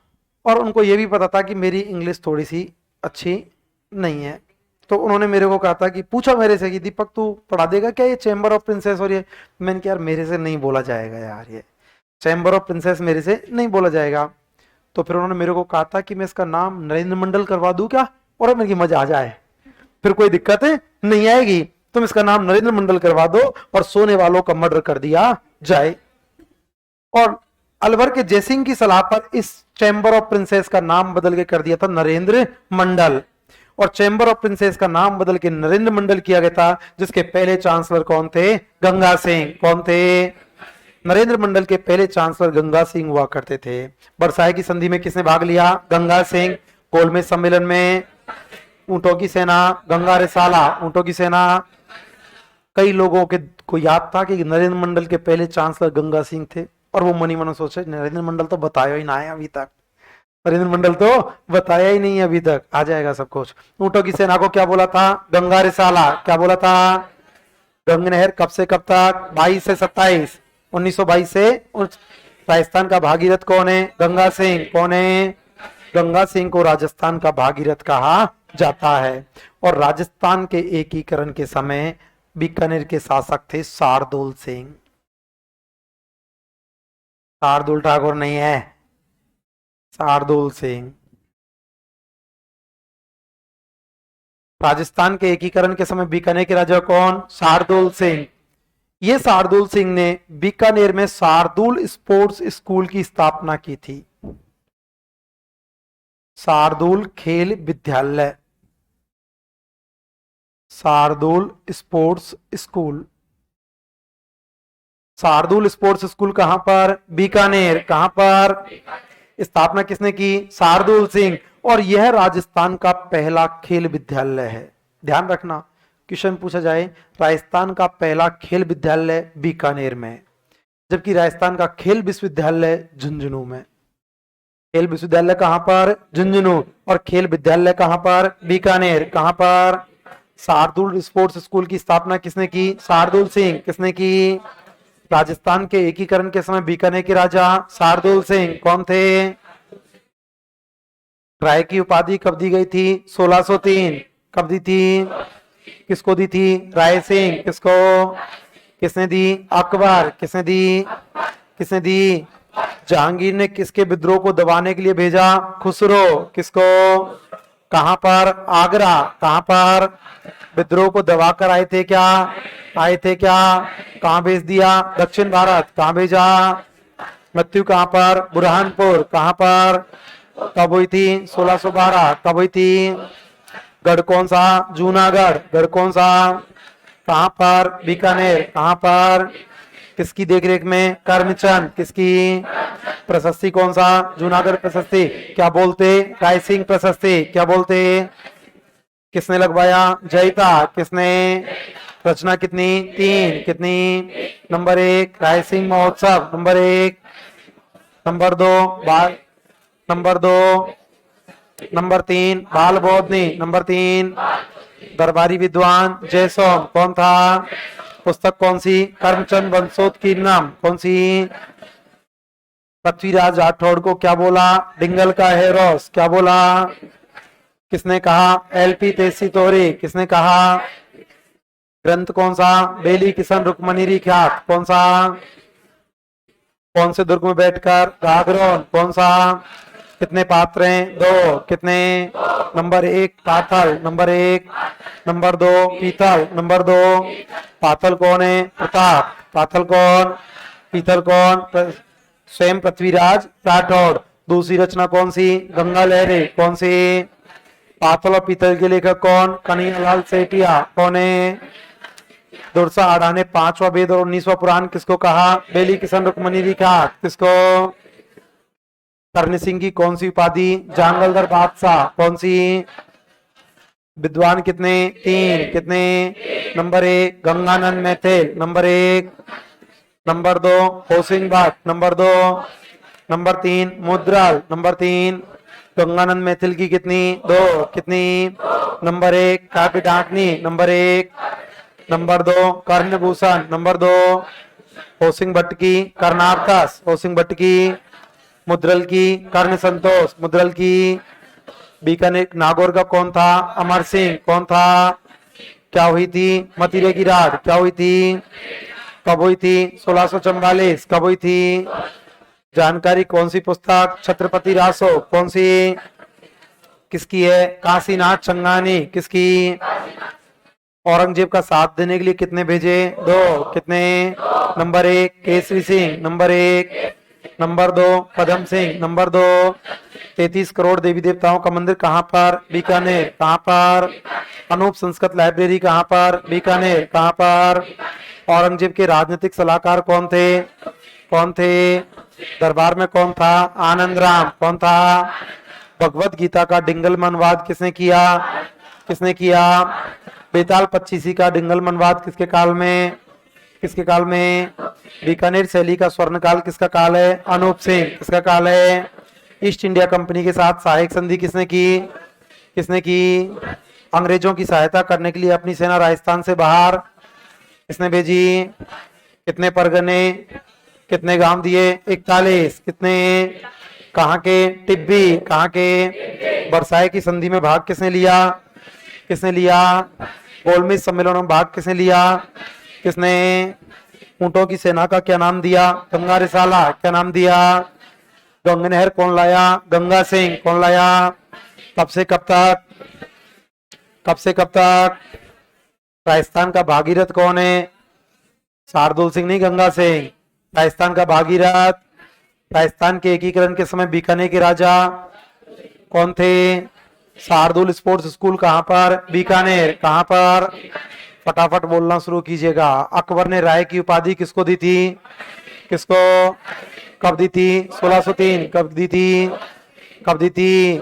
और उनको यह भी पता था कि मेरी इंग्लिश थोड़ी सी अच्छी नहीं है। तो उन्होंने मेरे को कहा था कि पूछा मेरे से कि दीपक तू पढ़ा देगा क्या ये चैम्बर ऑफ प्रिंसेस? और ये मैंने कहा यार मेरे से नहीं बोला जाएगा यार, ये चैम्बर ऑफ प्रिंसेस मेरे से नहीं बोला जाएगा। तो फिर उन्होंने मेरे को कहा था कि मैं इसका नाम नरेंद्र मंडल करवा दूं क्या? और मेरी मजा आ जाए, फिर कोई दिक्कत नहीं आएगी, तुम इसका नाम नरेंद्र मंडल करवा दो और सोने वालों का मर्डर कर दिया जाए। और अलवर के जयसिंह की सलाह पर इस चैम्बर ऑफ प्रिंसेस का नाम बदल के कर दिया था नरेंद्र मंडल। और चैम्बर ऑफ प्रिंसेस का नाम बदल के नरेंद्र मंडल किया गया था, जिसके पहले चांसलर कौन थे? गंगा सिंह। कौन थे? नरेंद्र मंडल के पहले चांसलर गंगा सिंह हुआ करते थे। बरसाए की संधि में किसने भाग लिया? गंगा सिंह। गोलमेज सम्मेलन में ऊंटों की सेना गंगा रिसाला, ऊंटों की सेना। कई लोगों के को याद था कि नरेंद्र मंडल के पहले चांसलर गंगा सिंह थे, और वो मनी मन सोचे नरेंद्र मंडल तो बताया ही ना है अभी तक, नरेंद्र मंडल तो बताया ही नहीं है अभी तक, आ जाएगा सब कुछ। ऊंटों की सेना को क्या बोला था? गंगा रिसाला। क्या बोला था? गंग नहर कब से कब तक? 22 से 27। 1922 से। राजस्थान का भागीरथ कौन है? गंगा सिंह। कौन है? गंगा सिंह को राजस्थान का भागीरथ कहा जाता है। और राजस्थान के एकीकरण के समय बीकानेर के शासक थे शार्दुल सिंह। शार्दुल ठाकुर नहीं है, शार्दुल सिंह। राजस्थान के एकीकरण के समय बीकानेर के राजा कौन? शार्दुल सिंह। ये शार्दुल सिंह ने बीकानेर में शार्दुल स्पोर्ट्स स्कूल की स्थापना की थी। शार्दुल खेल विद्यालय, Shardul sports school. Shardul sports school कहां पर? बीकानेर। कहां पर? स्थापना किसने की? शार्दुल सिंह। और यह राजस्थान का पहला खेल विद्यालय है। ध्यान रखना, क्वेश्चन पूछा जाए राजस्थान का पहला खेल विद्यालय बीकानेर में, जबकि राजस्थान का खेल विश्वविद्यालय झुंझुनू में। खेल विश्वविद्यालय कहां पर? झुंझुनू। और खेल विद्यालय कहां पर? बीकानेर। कहां पर? शार्दुल स्पोर्ट्स स्कूल की स्थापना किसने की? शार्दुल सिंह। किसने की? राजस्थान के एकीकरण के समय बीकानेर के राजा शार्दुल सिंह। कौन थे? राय की उपाधि कब दी गई थी? 1603। कब दी थी? किसको दी थी? राय सिंह। किसको? किसने दी? अकबर। किसने दी? किसने दी? जहांगीर ने किसके विद्रोह को दबाने के लिए भेजा? खुसरो। किसको? कहां पर? आगरा। कहां पर? विद्रोह को दबाकर आए थे क्या? आए थे क्या? कहां भेज दिया? दक्षिण भारत। कहां भेजा? मृत्यु कहां पर? बुरहानपुर। कहां पर? कब हुई थी? 1612। कब हुई थी? गढ़ कौन सा? जूनागढ़। गढ़ कौन सा? कहां पर? बीकानेर। कहां पर? किसकी देखरेख में? करमचंद। किसकी? प्रशस्ति कौन सा? जूनागढ़ प्रशस्ति। क्या बोलते? राय सिंह प्रशस्ति। क्या बोलते? किसने लगवाया? जयता। किसने? रचना कितनी? 3। कितनी? नंबर 1 राय सिंह महोत्सव। नंबर 1। नंबर 2 बाल। नंबर 2। नंबर 3 बाल बोधनी। नंबर 3 दरबारी विद्वान जयसोम। कौन था? पुस्तक कौन सी? करमचंद वंशोत की नाम। कौन सी? पृथ्वीराज राठौड़ को क्या बोला? डिंगल का हेरोस। क्या बोला? किसने कहा? एलपी तेसी तोरी। किसने कहा? ग्रंथ कौन सा? बेली किशन रुक्मणी ख्यात। कौन सा? कौन से दुर्ग में बैठकर? गागरोन। कौन सा? कितने पात्र हैं? 2। कितने? नंबर 1 पाथल। नंबर 1। नंबर 2 पीतल। नंबर 2 पाथल कौन है? प्रताप। पाथल कौन? पीतल कौन? स्वयं पृथ्वीराज राठौड़। दूसरी रचना कौन सी? गंगा लहरी। कौन सी? पातल और पीतल के लेखक कौन? कन्हैयालाल सेठिया। कौन है? दुर्सा आड़ा ने 5वां वेद और 19वां पुराण किसको कहा? बेली किशन रुक्मणी रेखा। किसको? कर्ण सिंह की कौन सी उपाधि? जांगलदर बादशाह। कौन सी? विद्वान कितने? 3। कितने? Number 1 Gangananda Maithil. Number 1। Number 2 Hosing Bhatt. Number 2। Number 3 Mudral. Number 3 Gangananda Maithil की कितनी? 2। कितनी? Number 1 Kavya Dakini. Number 1। Number 2 Karnabhushan. Number 2 Hosing Bhatt की कर्णार्थस। होसिंग भट्ट की मुद्रल की कर्ण संतोष। मुद्रल की बीकानेर नागौर का कौन था? अमर सिंह। कौन था? क्या हुई थी? मतिरे की रात क्या हुई थी? कब हुई थी? 1644। कब हुई थी? जानकारी कौन सी पुस्तक? छत्रपति रासो। कौन सी? किसकी है? काशीनाथ चंगानी। किसकी? औरंगजेब का साथ देने के लिए कितने भेजे? 2। कितने? Number 1 Kesari Singh. Number 1। Number 2 Padam Singh. Number 2 33 crore देवी देवताओं का मंदिर कहाँ पर? बीकानेर। कहाँ पर? अनूप संस्कृत लाइब्रेरी कहाँ पर? बीकानेर। कहाँ पर? औरंगजेब के राजनीतिक सलाहकार कौन थे? कौन थे? दरबार में कौन था? आनंद राम। कौन था? भगवत गीता का डिंगल अनुवाद किसने किया? किसने किया? बेताल पच्चीसी का डिंगल अनुवाद किसके काल में? किसके काल में? बीकानेर शैली का स्वर्ण काल किसका काल है? अनूप सिंह। किसका काल है? ईस्ट इंडिया कंपनी के साथ सहायक संधि किसने की? किसने की? अंग्रेजों की सहायता करने के लिए अपनी सेना राजस्थान से बाहर किसने भेजी? कितने परगने? कितने गांव दिए? 41। कितने? कहाँ के? टिब्बी। कहाँ के? बरसाए की संधि में भाग किसने लिया? किसने लिया? गोलमेज सम्मेलन में भाग किसने लिया? किसने? ऊंटों की सेना का क्या नाम दिया? गंगा रिसाला। क्या नाम दिया? गंगा नहर कौन लाया? गंगा सिंह। कौन लाया? कब से कब तक? कब से कब तक? राजस्थान का भागीरथ कौन है? शार्दुल सिंह नहीं, गंगा सिंह। राजस्थान का भागीरथ। राजस्थान के एकीकरण के समय बीकानेर के राजा कौन थे? शार्दुल स्पोर्ट्स स्कूल कहाँ पर? बीकानेर। कहाँ पर? फटाफट बोलना शुरू कीजिएगा। अकबर ने राय की उपाधि किसको दी थी? किसको? कब दी थी? 1603। कब दी थी? कब दी थी?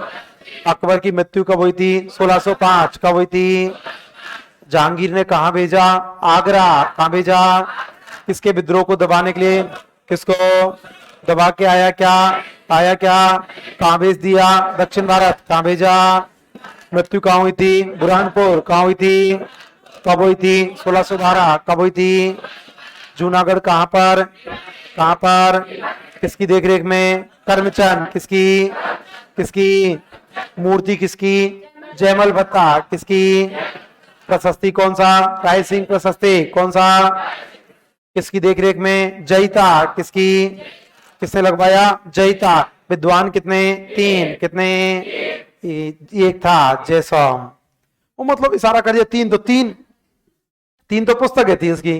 अकबर की मृत्यु कब हुई थी? 1605। कब हुई थी? जहांगीर ने कहा भेजा? आगरा। कहाँ भेजा? किसके विद्रोह को दबाने के लिए? किसको दबा के आया? क्या आया? क्या कहाँ भेज दिया? दक्षिण भारत। कहाँ भेजा? मृत्यु कहाँ हुई थी? बुरहानपुर। कहाँ हुई थी? कब हुई थी? 1612। कब हुई थी? जूनागढ़। कहाँ पर? कहाँ पर? किसकी देखरेख में? करमचंद। किसकी? किसकी मूर्ति? किसकी? जयमल भत्ता। किसकी? प्रशस्ति कौन सा? राय सिंह प्रशस्ति। कौन सा? किसकी देखरेख में? जयता। किसकी? किसने लगवाया? जयता। विद्वान कितने? 3। कितने? एक था जयसोम। वो मतलब इशारा कर दिया 3 तो 3 3 तो पुस्तकें थी इसकी।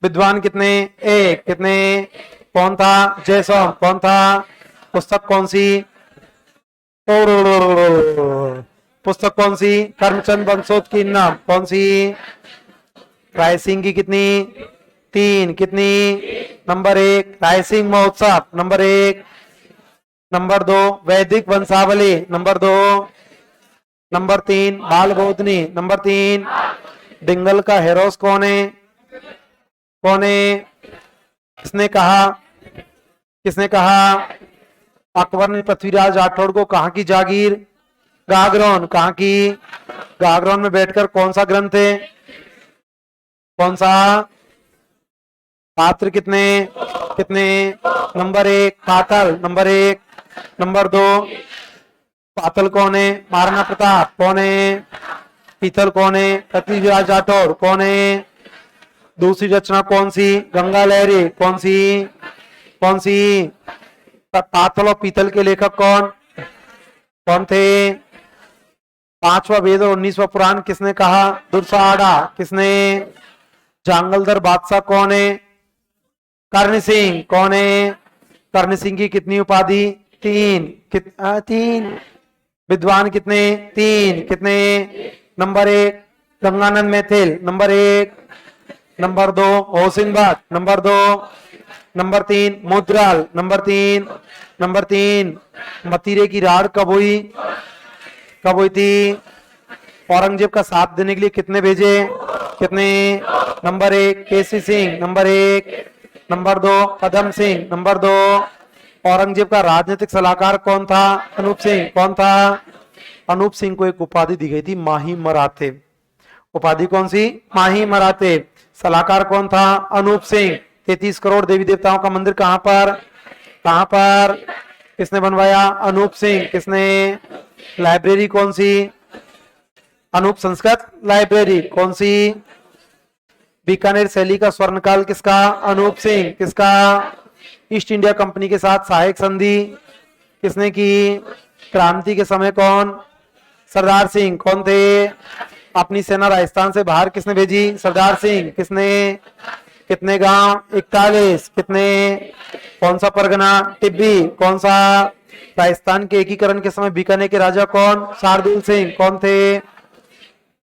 विद्वान कितने? 1। कितने? कौन था? जयसोम। कौन था? पुस्तक कौन सी? पुस्तक कौन सी? करमचंद बंसोद की नाम कौन सी? राय सिंह की कितनी? 3। कितनी? नंबर 1 राय सिंह महोत्सव। नंबर 1। नंबर 2 वैदिक वंशावली। नंबर 2। नंबर 3 बाल बोधनी। नंबर 3 डिंगल का हेरोस कौन है? कौन है? किसने कहा? किसने कहा? अकबर ने पृथ्वीराज राठौड़ को कहा की जागीर? गागरोन। कहा की? गागरोन में बैठकर कौन सा ग्रंथ है? कौन सा? पात्र कितने? कितने? नंबर 1 पातल। नंबर 1। नंबर 2 पातल कौन है? महाराणा प्रताप। कौन है? पीतल कौन है? पृथ्वीराज राठौड़। कौन है? दूसरी रचना कौन सी? गंगा लहरी। कौन सी? कौन सी? पातल और पीतल के लेखक कौन? कौन थे? 5वां वेद और 19वां पुराण किसने कहा? दुर्साड़ा। किसने? जांगलदर बादशाह कौन है? कर्ण सिंह। कौन है? कर्ण सिंह की कितनी उपाधि? 3। 3। विद्वान कितने? 3। कितने? Number 1 Gangananda Maithil, number 1। Number 2 Hoshangabad, number 2। Number 3 Mudral, number 3। Number 3 मतीरे की राड़ कब हुई? कब हुई थी? औरंगजेब का साथ देने के लिए कितने भेजे? कितने? नंबर 1 केसी Singh, number 1। Number 2 Padam Singh, number 2। Aurangzeb का राजनीतिक सलाहकार कौन था? अनूप सिंह। कौन था? अनूप सिंह को एक उपाधि दी गई थी, माही मराठे। उपाधि कौन सी? माही मराठे। सलाहकार कौन था? अनूप सिंह। 33 करोड़ देवी देवताओं का मंदिर कहां पर? कहां पर? किसने बनवाया? अनूप सिंह। किसने? लाइब्रेरी कौन सी? अनूप संस्कृत लाइब्रेरी। कौन सी? बीकानेर शैली का स्वर्णकाल किसका? अनूप सिंह। किसका? ईस्ट इंडिया कंपनी के साथ सहायक संधि किसने की? क्रांति के समय कौन? सरदार सिंह। कौन थे? अपनी सेना राजस्थान से बाहर किसने भेजी? सरदार सिंह। किसने? कितने गांव? 41। कितने? कौन सा परगना? टिब्बी। कौन सा? राजस्थान के एकीकरण के समय बीकानेर के राजा कौन? शार्दुल सिंह। कौन थे?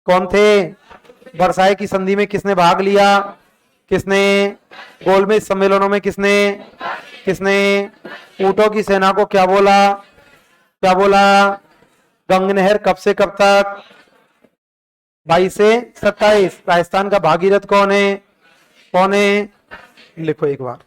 कौन थे? वर्साई की संधि में किसने भाग लिया? किसने? गोलमेज सम्मेलनों में किसने? किसने? ऊंटों की सेना को क्या बोला? क्या बोला? गंग नहर कब से कब तक? 22 से 27। राजस्थान का भागीरथ कौन है? कौन है? लिखो एक बार।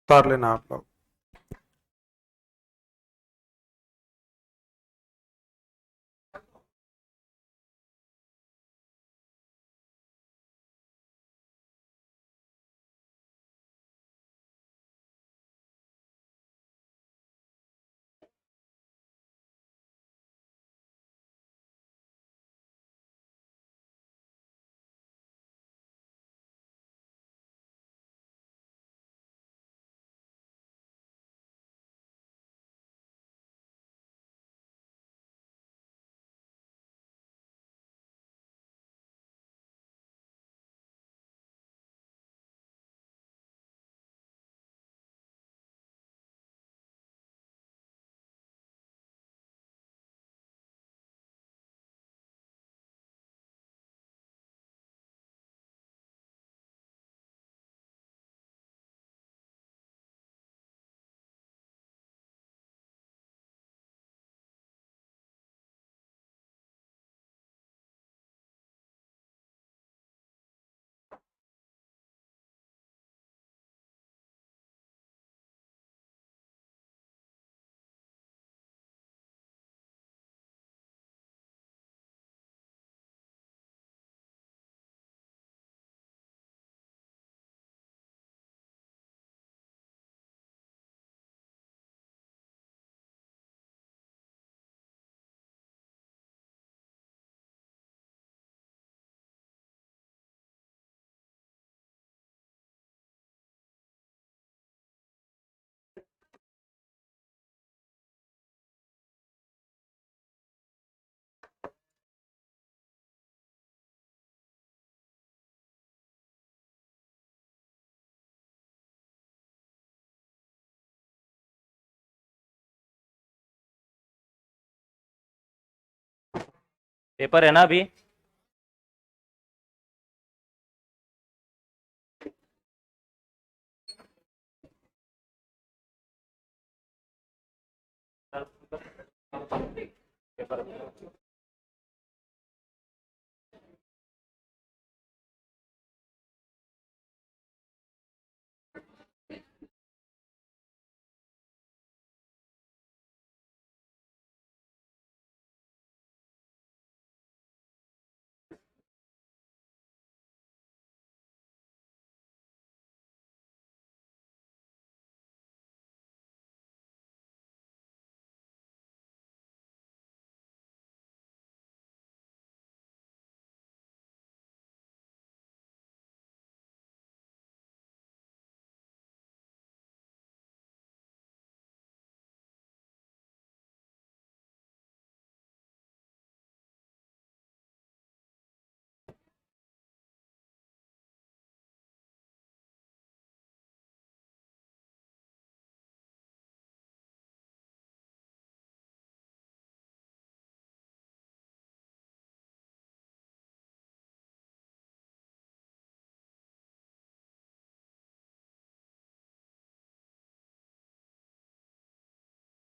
उतार लेना आप लोग। पेपर है ना अभी? पेपर